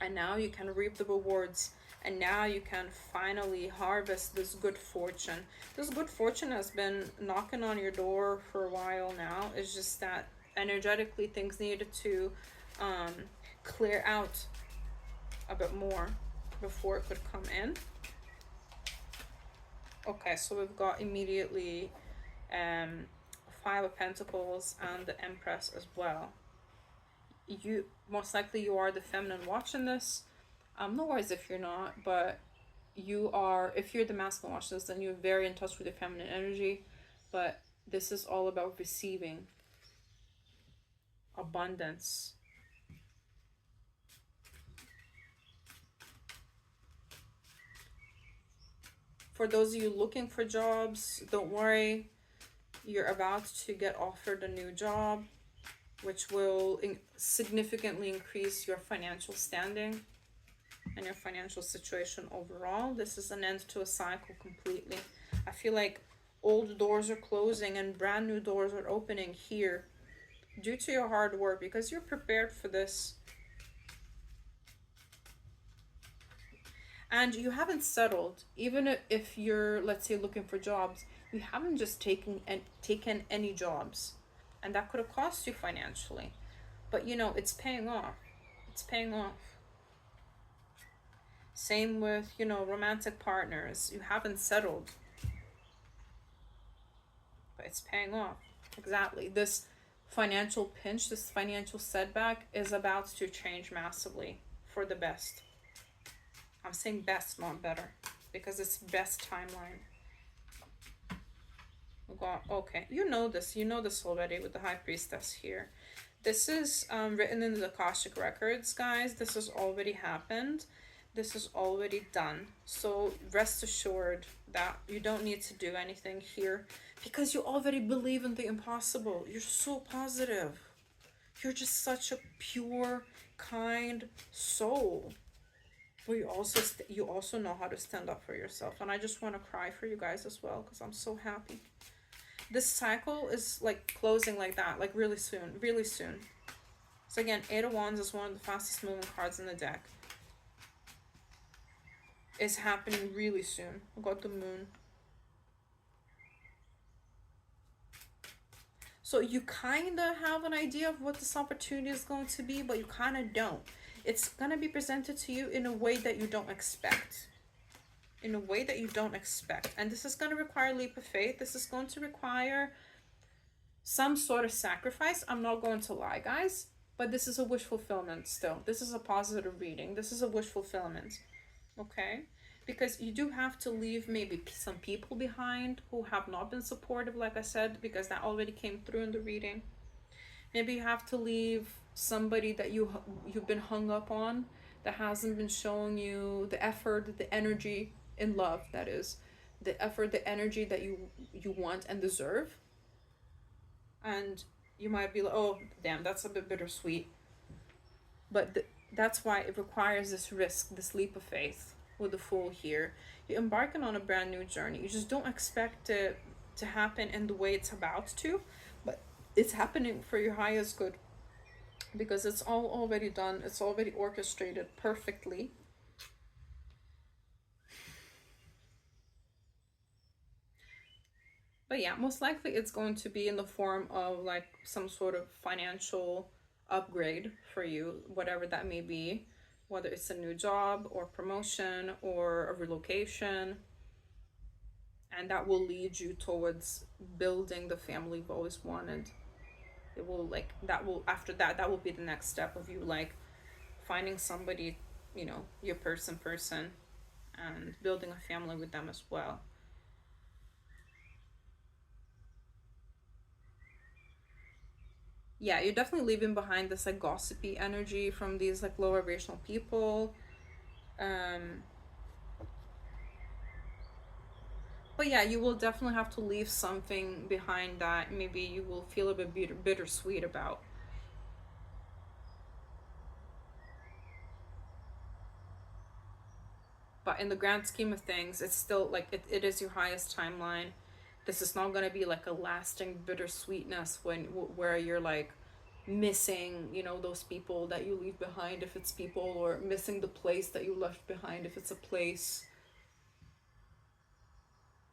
and now you can reap the rewards. and now you can finally harvest this good fortune. This good fortune has been knocking on your door for a while now. It's just that energetically things needed to um, clear out a bit more before it could come in. Okay, so we've got immediately um, Five of Pentacles and the Empress as well. You most likely you are the feminine watching this. No worries if you're not, but you are, if you're the masculine watching this, then you're very in touch with your feminine energy. But this is all about receiving abundance. For those of you looking for jobs, don't worry. You're about to get offered a new job, which will significantly increase your financial standing and your financial situation overall. This is an end to a cycle completely. I feel like old doors are closing and brand new doors are opening here due to your hard work, because you're prepared for this. And you haven't settled. Even if you're, let's say, looking for jobs, you haven't just taken any jobs. And that could have cost you financially. But you know, it's paying off. It's paying off. Same with, you know, romantic partners. You haven't settled. But it's paying off. Exactly. This financial pinch, this financial setback is about to change massively for the best. I'm saying best, not better, because it's best timeline. We got, okay, you know this already with the High Priestess here. This is written in the Akashic Records, guys. This has already happened. This is already done. So rest assured that you don't need to do anything here, because you already believe in the impossible. You're so positive. You're just such a pure, kind soul. But you also know how to stand up for yourself. And I just want to cry for you guys as well, because I'm so happy. This cycle is like closing like that, like really soon, really soon. So again, Eight of Wands is one of the fastest moving cards in the deck. It's happening really soon. We got the Moon. So you kind of have an idea of what this opportunity is going to be, but you kind of don't. It's going to be presented to you in a way that you don't expect. In a way that you don't expect. And this is going to require a leap of faith. This is going to require some sort of sacrifice. I'm not going to lie, guys. But this is a wish fulfillment still. This is a positive reading. This is a wish fulfillment. Okay? Because you do have to leave maybe some people behind who have not been supportive, like I said, because that already came through in the reading. Maybe you have to leave somebody that you've been hung up on, that hasn't been showing you the effort, the energy in love, that is. The effort, the energy that you want and deserve. And you might be like, oh, damn, that's a bit bittersweet. But that's why it requires this risk, this leap of faith. With the Fool here, you're embarking on a brand new journey. You just don't expect it to happen in the way it's about to, but it's happening for your highest good, because it's all already done. It's already orchestrated perfectly. But yeah, most likely it's going to be in the form of like some sort of financial upgrade for you, whatever that may be. Whether it's a new job or promotion or a relocation. And that will lead you towards building the family you've always wanted. It will like, that will, after that, that will be the next step of you like finding somebody, you know, your person, and building a family with them as well. Yeah, you're definitely leaving behind this like gossipy energy from these like low vibrational people. But yeah, you will definitely have to leave something behind that maybe you will feel a bit bittersweet about. But in the grand scheme of things, it's still like it is your highest timeline. This is not going to be like a lasting bittersweetness where you're like missing, you know, those people that you leave behind if it's people, or missing the place that you left behind if it's a place.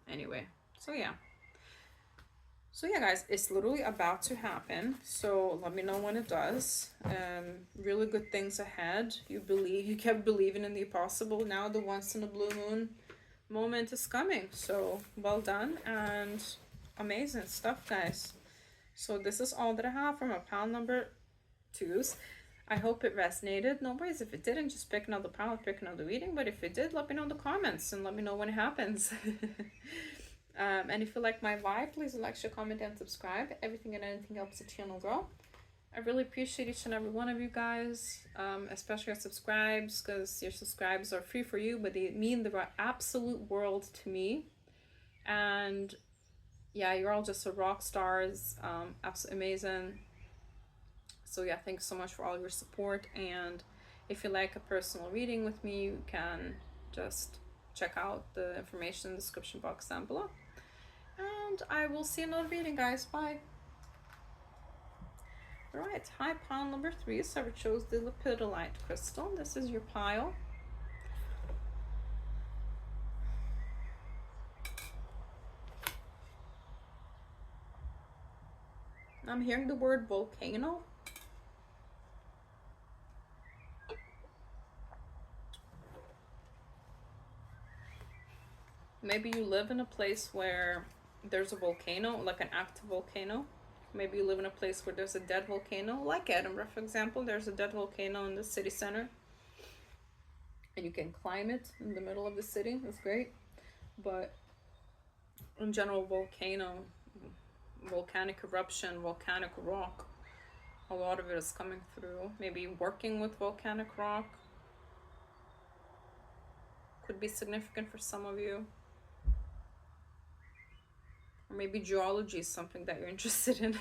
Anyway, so yeah. So yeah, guys, it's literally about to happen. So let me know when it does. Really good things ahead. You kept believing in the impossible. Now the once in a blue moon moment is coming. So well done and amazing stuff, guys. So this is all that I have from a pile number 2s. I hope it resonated. No worries if it didn't, just pick another pile, pick another reading. But if it did, let me know in the comments and let me know when it happens. And if you like my vibe, please like, share, comment, and subscribe. Everything and anything helps the channel grow. I really appreciate each and every one of you guys, especially your subscribes, because your subscribes are free for you, but they mean the absolute world to me. And yeah, you're all just rock stars, absolutely amazing. So yeah, thanks so much for all your support. And if you like a personal reading with me, you can just check out the information in the description box down below. And I will see you in another reading, guys. Bye. Alright, hi, pile number 3. So I chose the lepidolite crystal. This is your pile. I'm hearing the word volcano. Maybe you live in a place where there's a volcano, like an active volcano. Maybe you live in a place where there's a dead volcano, like Edinburgh, for example. There's a dead volcano in the city center, and you can climb it in the middle of the city. That's great. But in general, volcanic eruption, volcanic rock, a lot of it is coming through. Maybe working with volcanic rock could be significant for some of you. Or maybe geology is something that you're interested in.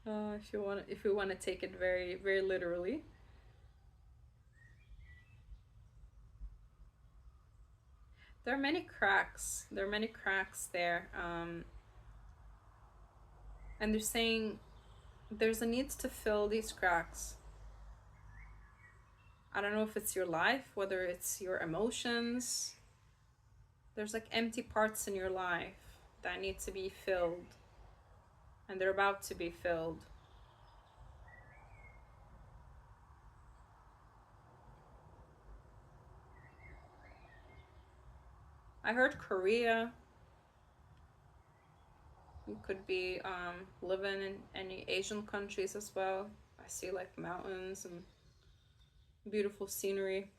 If you want to take it very, very literally. There are many cracks. There are many cracks there. And they're saying there's a need to fill these cracks. I don't know if it's your life, whether it's your emotions. There's like empty parts in your life that need to be filled. And they're about to be filled. I heard Korea. You could be living in any Asian countries as well. I see like mountains and beautiful scenery.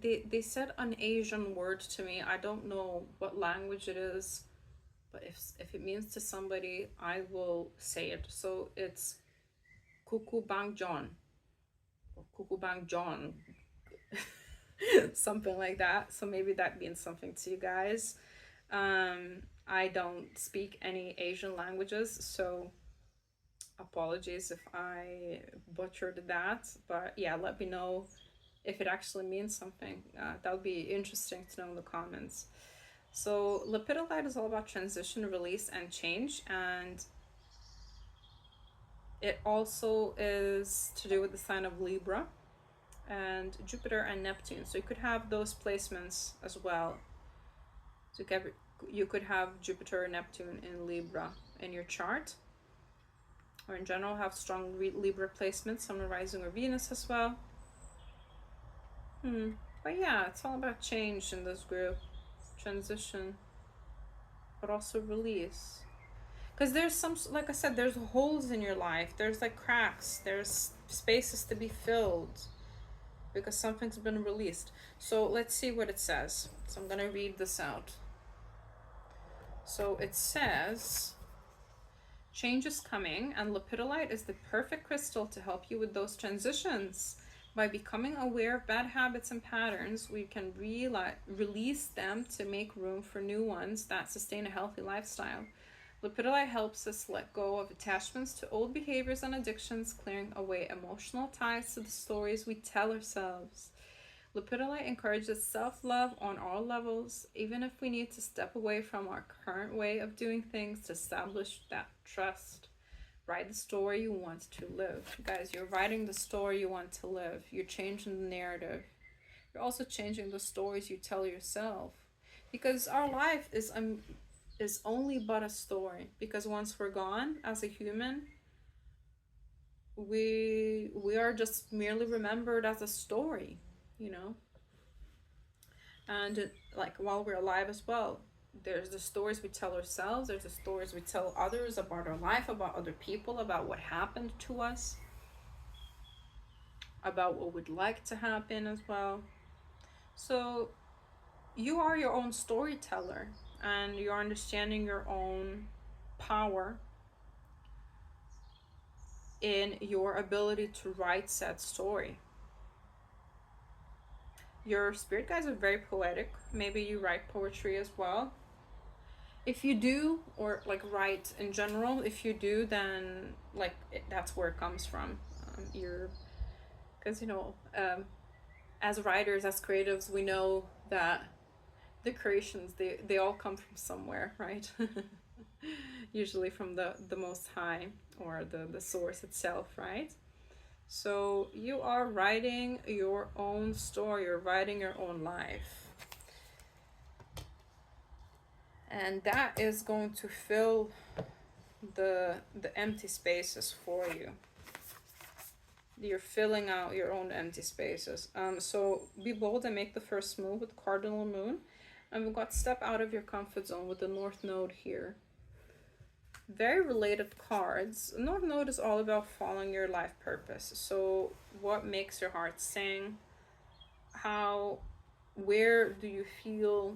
They said an Asian word to me. I don't know what language it is, but if it means to somebody, I will say it. So it's Kukubangjon or Kukubangjon, something like that. So maybe that means something to you guys. I don't speak any Asian languages, so apologies if I butchered that. But yeah, let me know if it actually means something. That would be interesting to know in the comments. So lepidolite is all about transition, release, and change, and it also is to do with the sign of Libra and Jupiter and Neptune. So you could have those placements as well. So you could have Jupiter, Neptune in Libra in your chart, or in general have strong Libra placements, Sun, Rising, or Venus as well. But yeah, it's all about change in this group, transition, but also release. Because there's some, like I said, there's holes in your life. There's like cracks. There's spaces to be filled because something's been released. So let's see what it says. So I'm gonna read this out. So it says, change is coming, and lepidolite is the perfect crystal to help you with those transitions. By becoming aware of bad habits and patterns, we can release them to make room for new ones that sustain a healthy lifestyle. Lepidolite helps us let go of attachments to old behaviors and addictions, clearing away emotional ties to the stories we tell ourselves. Lepidolite encourages self-love on all levels, even if we need to step away from our current way of doing things to establish that trust. Write the story you want to live. Guys, you're writing the story you want to live. You're changing the narrative. You're also changing the stories you tell yourself. Because our life is only but a story. Because once we're gone as a human, we are just merely remembered as a story, you know. And like while we're alive as well, there's the stories we tell ourselves, there's the stories we tell others about our life, about other people, about what happened to us, about what we'd like to happen as well. So you are your own storyteller, and you're understanding your own power in your ability to write said story. Your spirit guides are very poetic. Maybe you write poetry as well. If you do, or like write in general, if you do, then like that's where it comes from. You're, because as writers, as creatives, we know that the creations, they all come from somewhere, right? Usually from the Most High, or the source itself, right? So you are writing your own story, you're writing your own life. And that is going to fill the empty spaces for you. You're filling out your own empty spaces. So be bold and make the first move with Cardinal Moon. And we've got step out of your comfort zone with the North Node here. Very related cards. North Node is all about following your life purpose. So what makes your heart sing? Where do you feel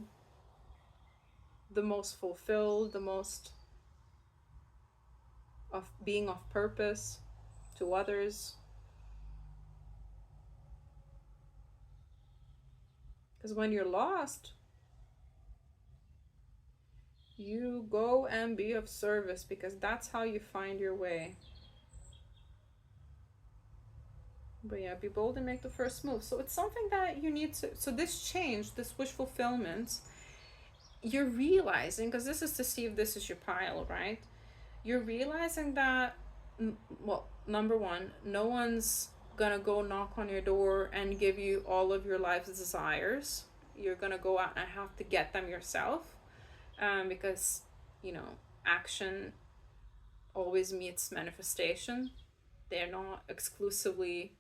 the most fulfilled, the most of being of purpose to others? Because when you're lost, you go and be of service, because that's how you find your way. But yeah, be bold and make the first move. So it's something that you need to, so this change, this wish fulfillment, you're realizing, because this is to see if this is your pile, right? You're realizing that, well, number one, no one's gonna go knock on your door and give you all of your life's desires. You're gonna go out and have to get them yourself, because action always meets manifestation. They're not exclusively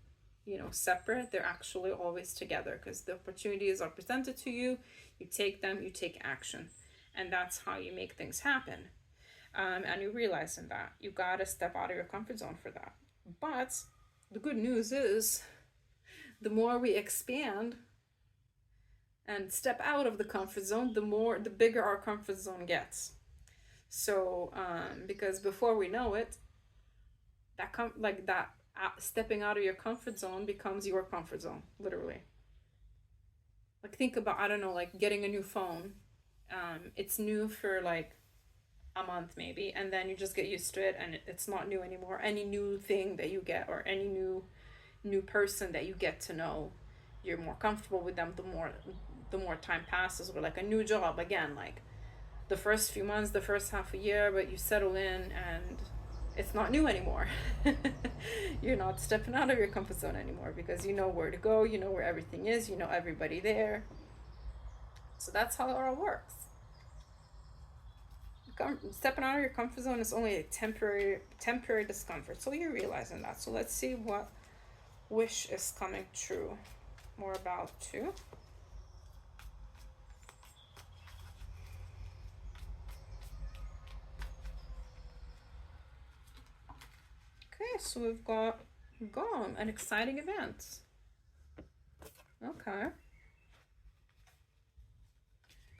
separate. They're actually always together, because the opportunities are presented to you, you take them, you take action, and that's how you make things happen. And you're realizing that you gotta step out of your comfort zone for that. But the good news is, the more we expand and step out of the comfort zone, the bigger our comfort zone gets. So because before we know it, stepping out of your comfort zone becomes your comfort zone, literally. Like, think about, I don't know, like getting a new phone. It's new for like a month maybe, and then you just get used to it, and it's not new anymore. Any new thing that you get, or any new person that you get to know, you're more comfortable with them the more time passes. Or like a new job, again, like the first few months, the first half a year, but you settle in and it's not new anymore. You're not stepping out of your comfort zone anymore, because you know where to go, you know where everything is, you know everybody there. So that's how it all works. Stepping out of your comfort zone is only a temporary discomfort. So you're realizing that. So let's see what wish is coming true. More about two. Okay, so we've got gone, an exciting event. Okay.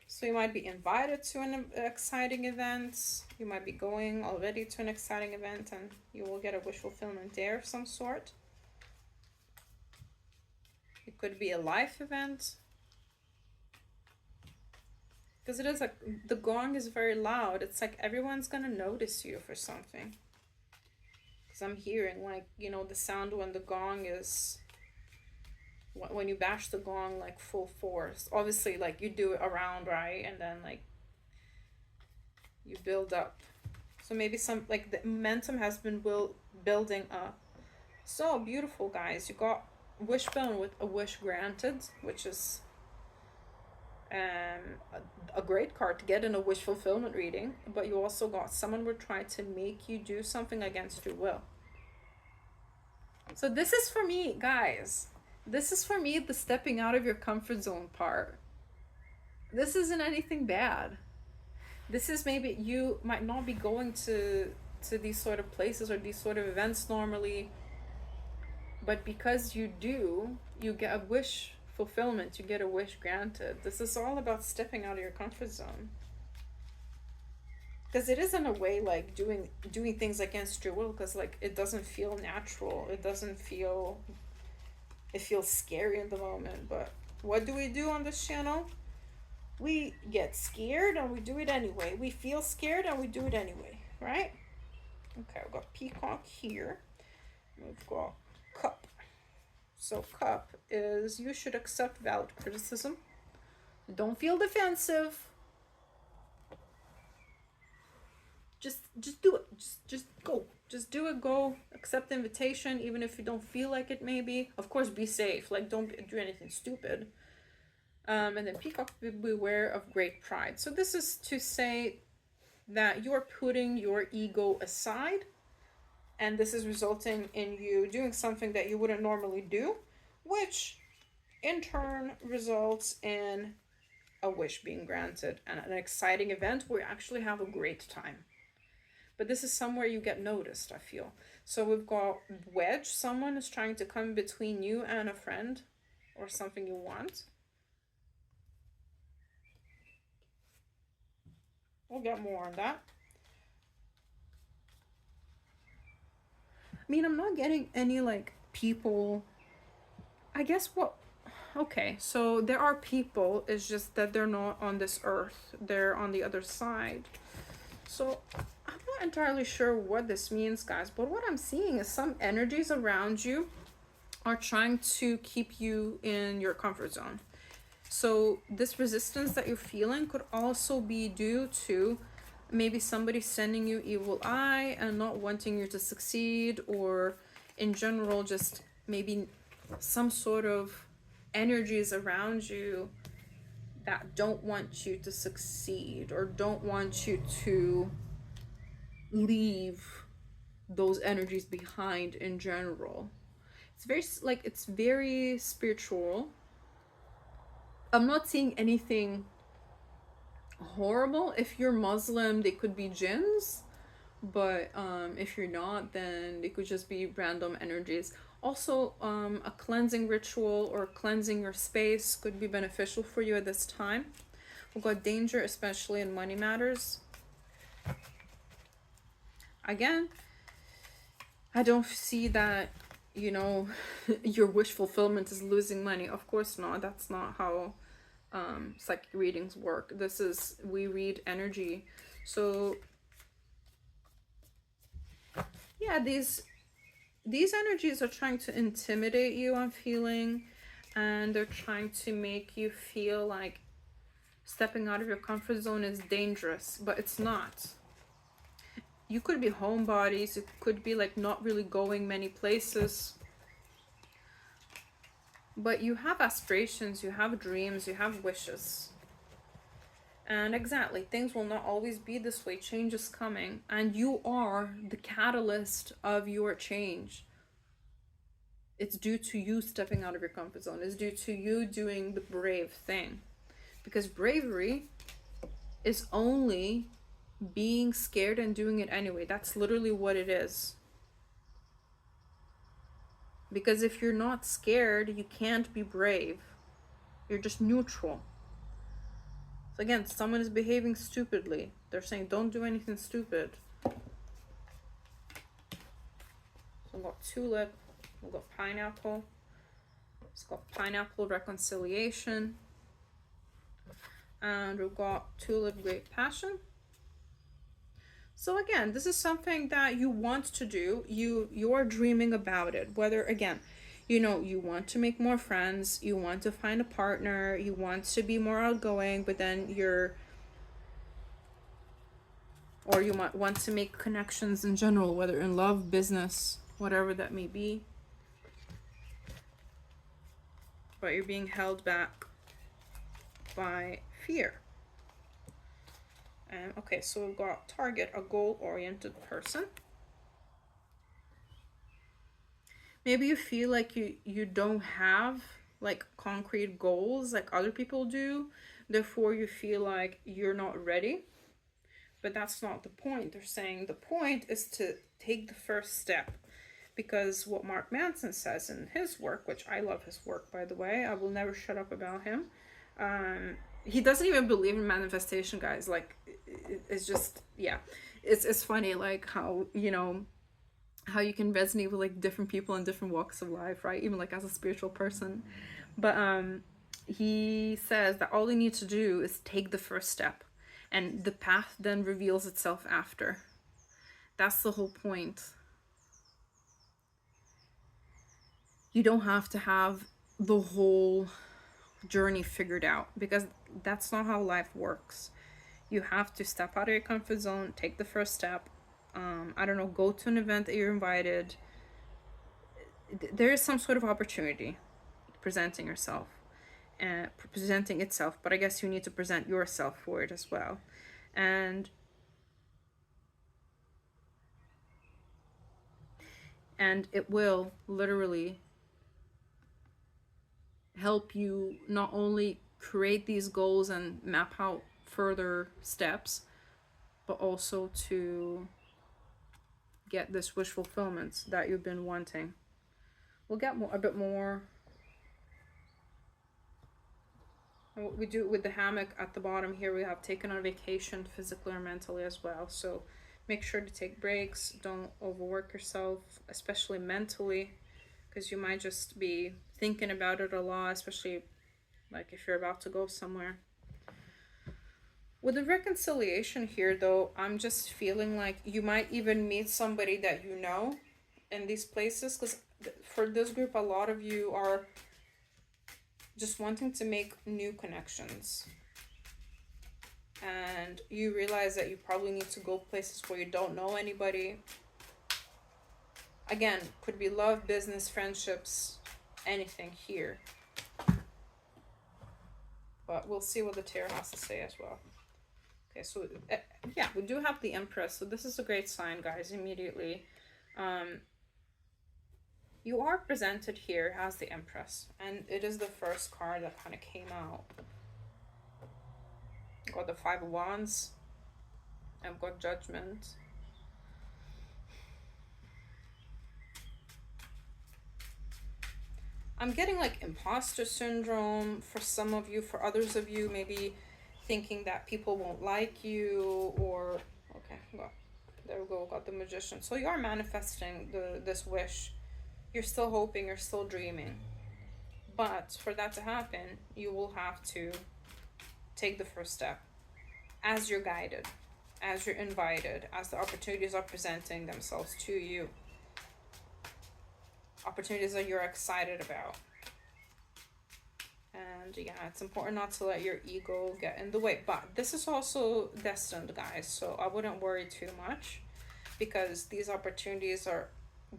So you might be invited to an exciting event. You might be going already to an exciting event, and you will get a wish fulfillment there of some sort. It could be a life event. Because it is like, the gong is very loud. It's like everyone's gonna notice you for something. Because I'm hearing like, the sound when the gong is when you bash the gong like full force. Obviously, like you do it around, right? And then like you build up. So maybe some like the momentum has been building up. So beautiful, guys. You got wishbone with a wish granted, which is a great card to get in a wish fulfillment reading. But you also got someone would try to make you do something against your will. So this is for me, guys. This is for me the stepping out of your comfort zone part. This isn't anything bad. This is maybe you might not be going to these sort of places or these sort of events normally, but because you do, you get a wish fulfillment, you get a wish granted. This is all about stepping out of your comfort zone, because it is in a way like doing things against your will, because like it doesn't feel natural, it feels scary in the moment. But what do we do on this channel? We get scared and we do it anyway. We feel scared and we do it anyway, right? Okay, we've got peacock here. We've got cup. So cup is you should accept valid criticism. Don't feel defensive. Just do it. Just go. Just do it. Go. Accept the invitation, even if you don't feel like it. Maybe. Of course, be safe. Like don't do anything stupid. And then peacock, beware of great pride. So this is to say that you're putting your ego aside, and this is resulting in you doing something that you wouldn't normally do, which in turn results in a wish being granted and an exciting event where you actually have a great time. But this is somewhere you get noticed, I feel. So we've got wedge. Someone is trying to come between you and a friend or something you want. We'll get more on that. I mean, I'm not getting any like people. I guess what. Okay, so there are people, it's just that they're not on this earth, they're on the other side. So I'm not entirely sure what this means, guys, but what I'm seeing is some energies around you are trying to keep you in your comfort zone. So this resistance that you're feeling could also be due to maybe somebody sending you evil eye and not wanting you to succeed, or in general just maybe some sort of energies around you that don't want you to succeed or don't want you to leave those energies behind in general. It's very spiritual. I'm not seeing anything horrible. If you're Muslim, they could be jinns, but if you're not, then they could just be random energies. Also, a cleansing ritual or cleansing your space could be beneficial for you at this time. We've got danger, especially in money matters. Again, I don't see that, you know, your wish fulfillment is losing money. Of course not. That's not how psychic readings work. We read energy. So yeah, these energies are trying to intimidate you, I'm feeling, and they're trying to make you feel like stepping out of your comfort zone is dangerous, but it's not. You could be homebodies, it could be like not really going many places, but you have aspirations, you have dreams, you have wishes. And exactly, things will not always be this way. Change is coming, and you are the catalyst of your change. It's due to you stepping out of your comfort zone. It's due to you doing the brave thing. Because bravery is only being scared and doing it anyway. That's literally what it is. Because if you're not scared, you can't be brave. You're just neutral. So again, someone is behaving stupidly. They're saying, don't do anything stupid. So we've got tulip, we've got pineapple. It's got pineapple reconciliation. And we've got tulip great passion. So again, this is something that you want to do. You're dreaming about it. Whether, again, You know, you want to make more friends, you want to find a partner, you want to be more outgoing, but then or you might want to make connections in general, whether in love, business, whatever that may be. But you're being held back by fear. And okay, so we've got target, a goal-oriented person. Maybe you feel like you don't have like concrete goals like other people do, therefore you feel like you're not ready. But that's not the point. They're saying the point is to take the first step. Because what Mark Manson says in his work, which I love his work, by the way, I will never shut up about him. He doesn't even believe in manifestation, guys. Like, it's just, yeah. It's funny, like, how, you know, how you can resonate with, like, different people in different walks of life, right? Even, like, as a spiritual person. But he says that all you need to do is take the first step. And the path then reveals itself after. That's the whole point. You don't have to have the whole journey figured out, because that's not how life works. You have to step out of your comfort zone, take the first step. I don't know, go to an event that you're invited. There is some sort of opportunity presenting yourself and presenting itself, but I guess you need to present yourself for it as well. And it will literally help you not only create these goals and map out further steps, but also to get this wish fulfillment that you've been wanting. We'll get a bit more. And what we do with the hammock at the bottom here, we have taken on vacation physically or mentally as well. So make sure to take breaks. Don't overwork yourself, especially mentally, because you might just be thinking about it a lot, especially like if you're about to go somewhere. With the reconciliation here, though, I'm just feeling like you might even meet somebody that you know in these places, because for this group, a lot of you are just wanting to make new connections. And you realize that you probably need to go places where you don't know anybody. Again, could be love, business, friendships, anything here. But we'll see what the tarot has to say as well. Okay, so yeah, we do have the Empress. So this is a great sign, guys, immediately. You are presented here as the Empress. And it is the first card that kind of came out. Got the Five of Wands. I've got Judgment. I'm getting like imposter syndrome for some of you. For others of you, maybe thinking that people won't like you, or okay, well, there we go, got the Magician. So you are manifesting this wish. You're still hoping, you're still dreaming. But for that to happen, you will have to take the first step as you're guided, as you're invited, as the opportunities are presenting themselves to you. Opportunities that you're excited about. And yeah, it's important not to let your ego get in the way. But this is also destined, guys, so I wouldn't worry too much, because these opportunities are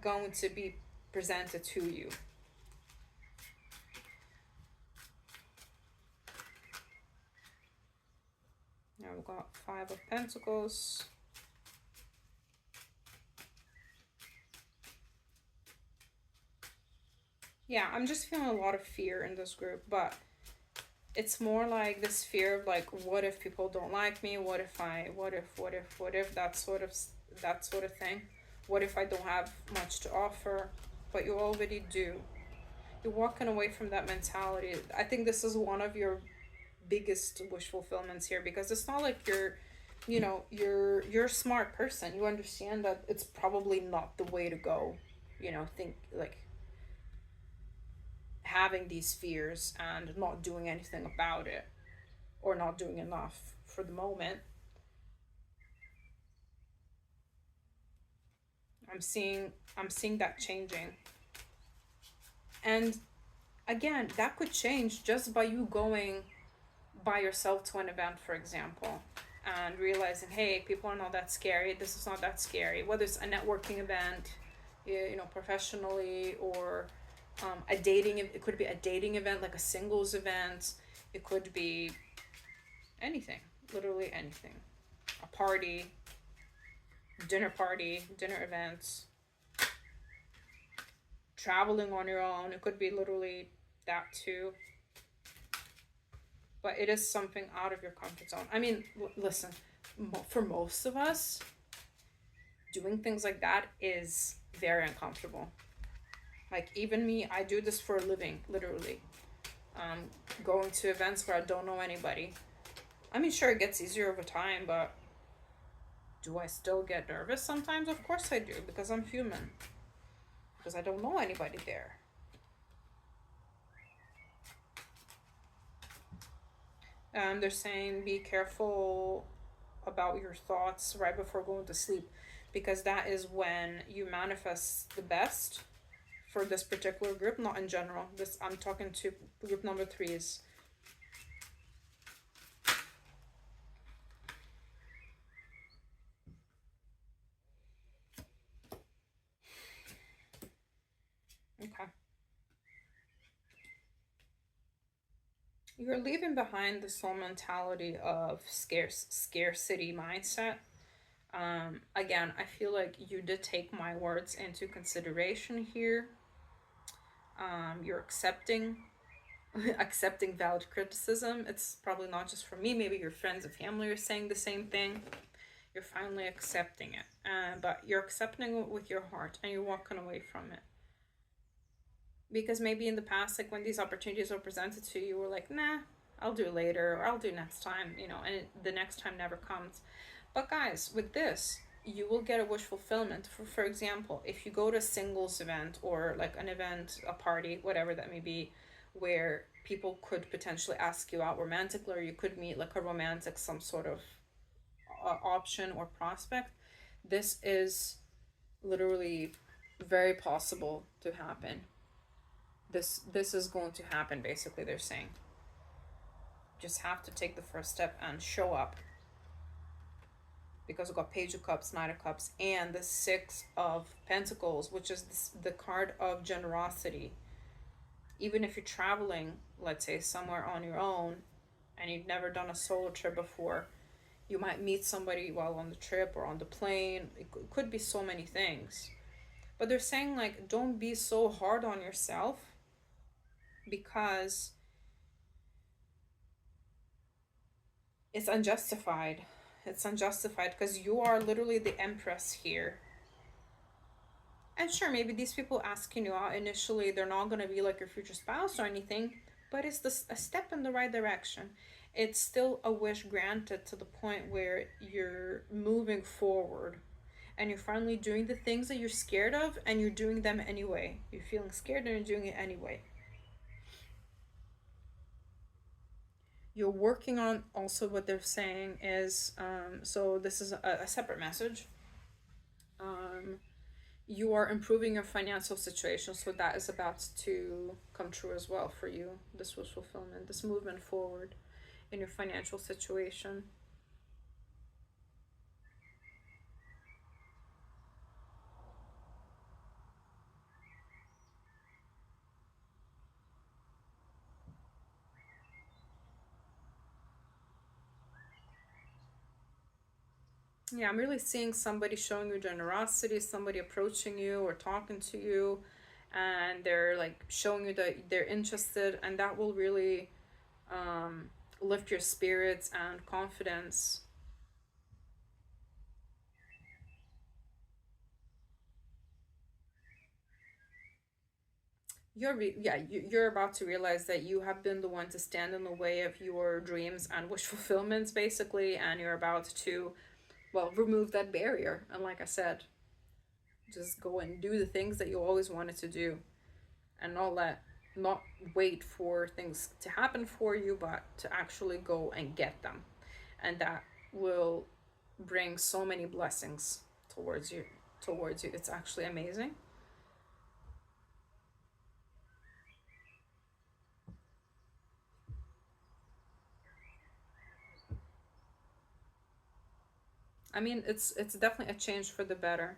going to be presented to you. Now we've got Five of Pentacles. Yeah, I'm just feeling a lot of fear in this group, but it's more like this fear of like, what if people don't like me? What if, that sort of thing. What if I don't have much to offer? But you already do. You're walking away from that mentality. I think this is one of your biggest wish fulfillments here, because it's not like you're a smart person. You understand that it's probably not the way to go. Think like having these fears and not doing anything about it, or not doing enough for the moment. I'm seeing that changing. And again, that could change just by you going by yourself to an event, for example, and realizing, hey, people are not that scary. This is not that scary. Whether it's a networking event, professionally, or a dating, it could be a dating event, like a singles event. It could be anything, literally anything. A party, dinner events, traveling on your own. It could be literally that too. But it is something out of your comfort zone. I mean, listen, for most of us, doing things like that is very uncomfortable. Like, even me, I do this for a living, literally. Um, Going to events where I don't know anybody. I mean, sure, it gets easier over time, but do I still get nervous sometimes? Of course I do, because I'm human. Because I don't know anybody there. They're saying be careful about your thoughts right before going to sleep, because that is when you manifest the best for this particular group, not in general. This, I'm talking to group number threes. Okay. You're leaving behind this whole mentality of scarcity mindset. Again, I feel like you did take my words into consideration here. You're accepting accepting valid criticism. It's probably not just from me. Maybe your friends and family are saying the same thing. You're finally accepting it, but you're accepting it with your heart, and you're walking away from it. Because maybe in the past, like when these opportunities were presented to you, you were like, nah, I'll do later, or I'll do next time, and the next time never comes. But guys, with this, you will get a wish fulfillment. For example, if you go to a singles event, or like an event, a party, whatever that may be, where people could potentially ask you out romantically, or you could meet like a romantic, some sort of option or prospect, this is literally very possible to happen. This is going to happen, basically, they're saying. Just have to take the first step and show up, because we got Page of Cups, Knight of Cups, and the Six of Pentacles, which is the card of generosity. Even if you're traveling, let's say, somewhere on your own, and you've never done a solo trip before, you might meet somebody while on the trip or on the plane. It could be so many things. But they're saying, like, don't be so hard on yourself, because it's unjustified. It's unjustified because you are literally the empress here. And sure, maybe these people asking you out initially, they're not going to be like your future spouse or anything, but it's a step in the right direction. It's still a wish granted, to the point where you're moving forward, and you're finally doing the things that you're scared of, and you're doing them anyway. You're feeling scared and you're doing it anyway. You're working on, also what they're saying is, so this is a separate message. Um, you are improving your financial situation, so that is about to come true as well for you. This was fulfillment, this movement forward in your financial situation. Yeah, I'm really seeing somebody showing you generosity, somebody approaching you or talking to you, and they're like showing you that they're interested, and that will really um, lift your spirits and confidence. You're about to realize that you have been the one to stand in the way of your dreams and wish fulfillments, basically, and you're about to, well, remove that barrier. And like I said, just go and do the things that you always wanted to do, and not wait for things to happen for you, but to actually go and get them. And that will bring so many blessings towards you. It's actually amazing. I mean, it's definitely a change for the better.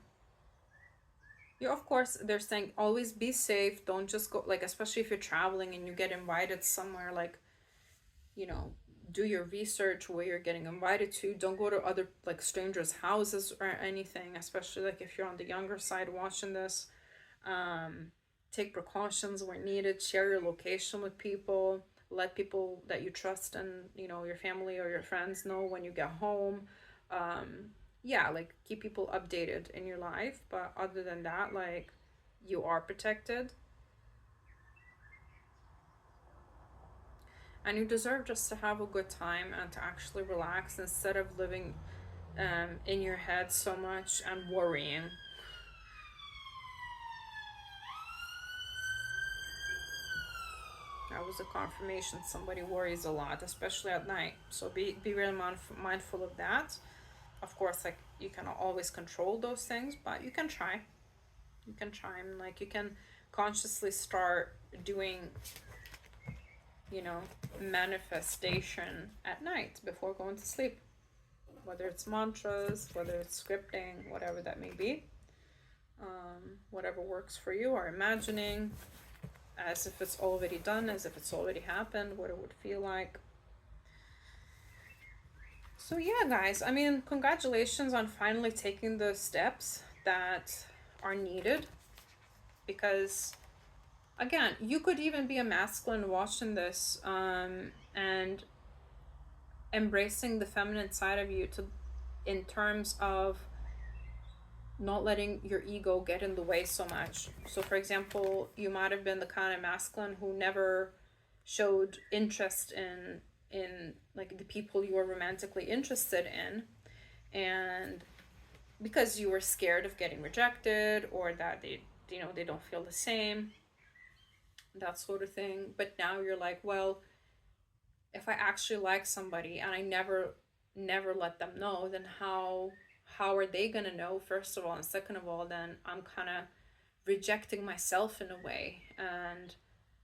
Yeah, of course, they're saying always be safe. Don't just go, like, especially if you're traveling and you get invited somewhere, like, you know, do your research where you're getting invited to. Don't go to other, like, strangers' houses or anything, especially, like, if you're on the younger side watching this. Um, Take precautions where needed. Share your location with people. Let people that you trust and, you know, your family or your friends know when you get home. Yeah, like, keep people updated in your life. But other than that, like, you are protected and you deserve just to have a good time and to actually relax instead of living in your head so much and worrying. That was a confirmation somebody worries a lot, especially at night. So be really mindful of that. Of course, like, you cannot always control those things, but you can try. You can try, and, like, you can consciously start doing, you know, manifestation at night before going to sleep. Whether it's mantras, whether it's scripting, whatever that may be. Whatever works for you, or imagining as if it's already done, as if it's already happened, what it would feel like. So, yeah, guys, I mean, congratulations on finally taking the steps that are needed. Because, again, you could even be a masculine watching this and embracing the feminine side of you to, in terms of not letting your ego get in the way so much. So, for example, you might have been the kind of masculine who never showed interest in like the people you were romantically interested in, and because you were scared of getting rejected or that they, you know, they don't feel the same, that sort of thing. But now you're like, well, if I actually like somebody and I never let them know, then how are they gonna know, first of all, and second of all, then I'm kind of rejecting myself in a way and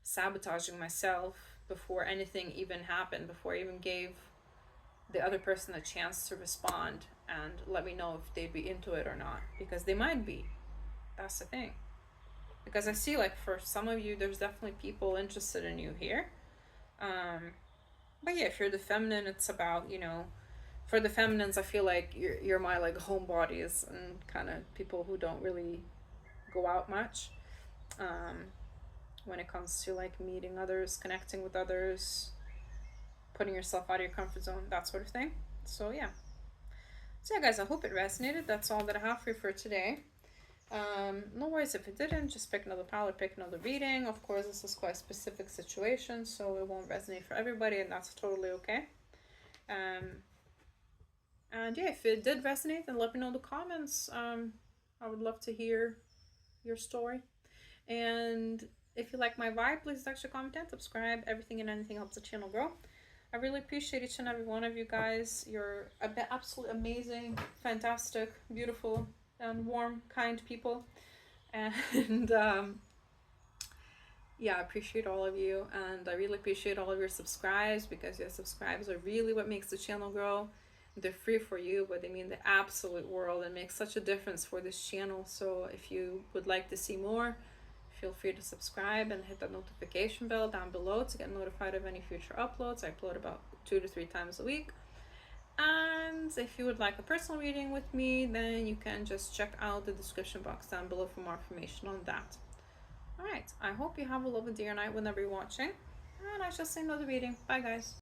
sabotaging myself before anything even happened, before I even gave the other person a chance to respond and let me know if they'd be into it or not, because they might be. That's the thing. Because I see, like, for some of you there's definitely people interested in you here. But yeah, if you're the feminine, it's about, you know, for the feminines, I feel like you're my, like, homebodies and kind of people who don't really go out much. Um, when it comes to, like, meeting others, connecting with others, putting yourself out of your comfort zone, that sort of thing. So yeah. So yeah, guys, I hope it resonated. That's all that I have for you for today. No worries if it didn't. Just pick another pile or pick another reading. Of course, this is quite a specific situation, so it won't resonate for everybody, and that's totally okay. And yeah, if it did resonate, then let me know in the comments. I would love to hear your story. And if you like my vibe, please actually comment and subscribe. Everything and anything helps the channel grow. I really appreciate each and every one of you guys. You're absolutely amazing, fantastic, beautiful, and warm, kind people. And yeah, I appreciate all of you. And I really appreciate all of your subscribes, because your subscribes are really what makes the channel grow. They're free for you, but they mean the absolute world and make such a difference for this channel. So if you would like to see more, feel free to subscribe and hit that notification bell down below to get notified of any future uploads. I upload about 2 to 3 times a week. And if you would like a personal reading with me, then you can just check out the description box down below for more information on that. Alright, I hope you have a lovely day or night whenever you're watching, and I shall see another reading. Bye, guys.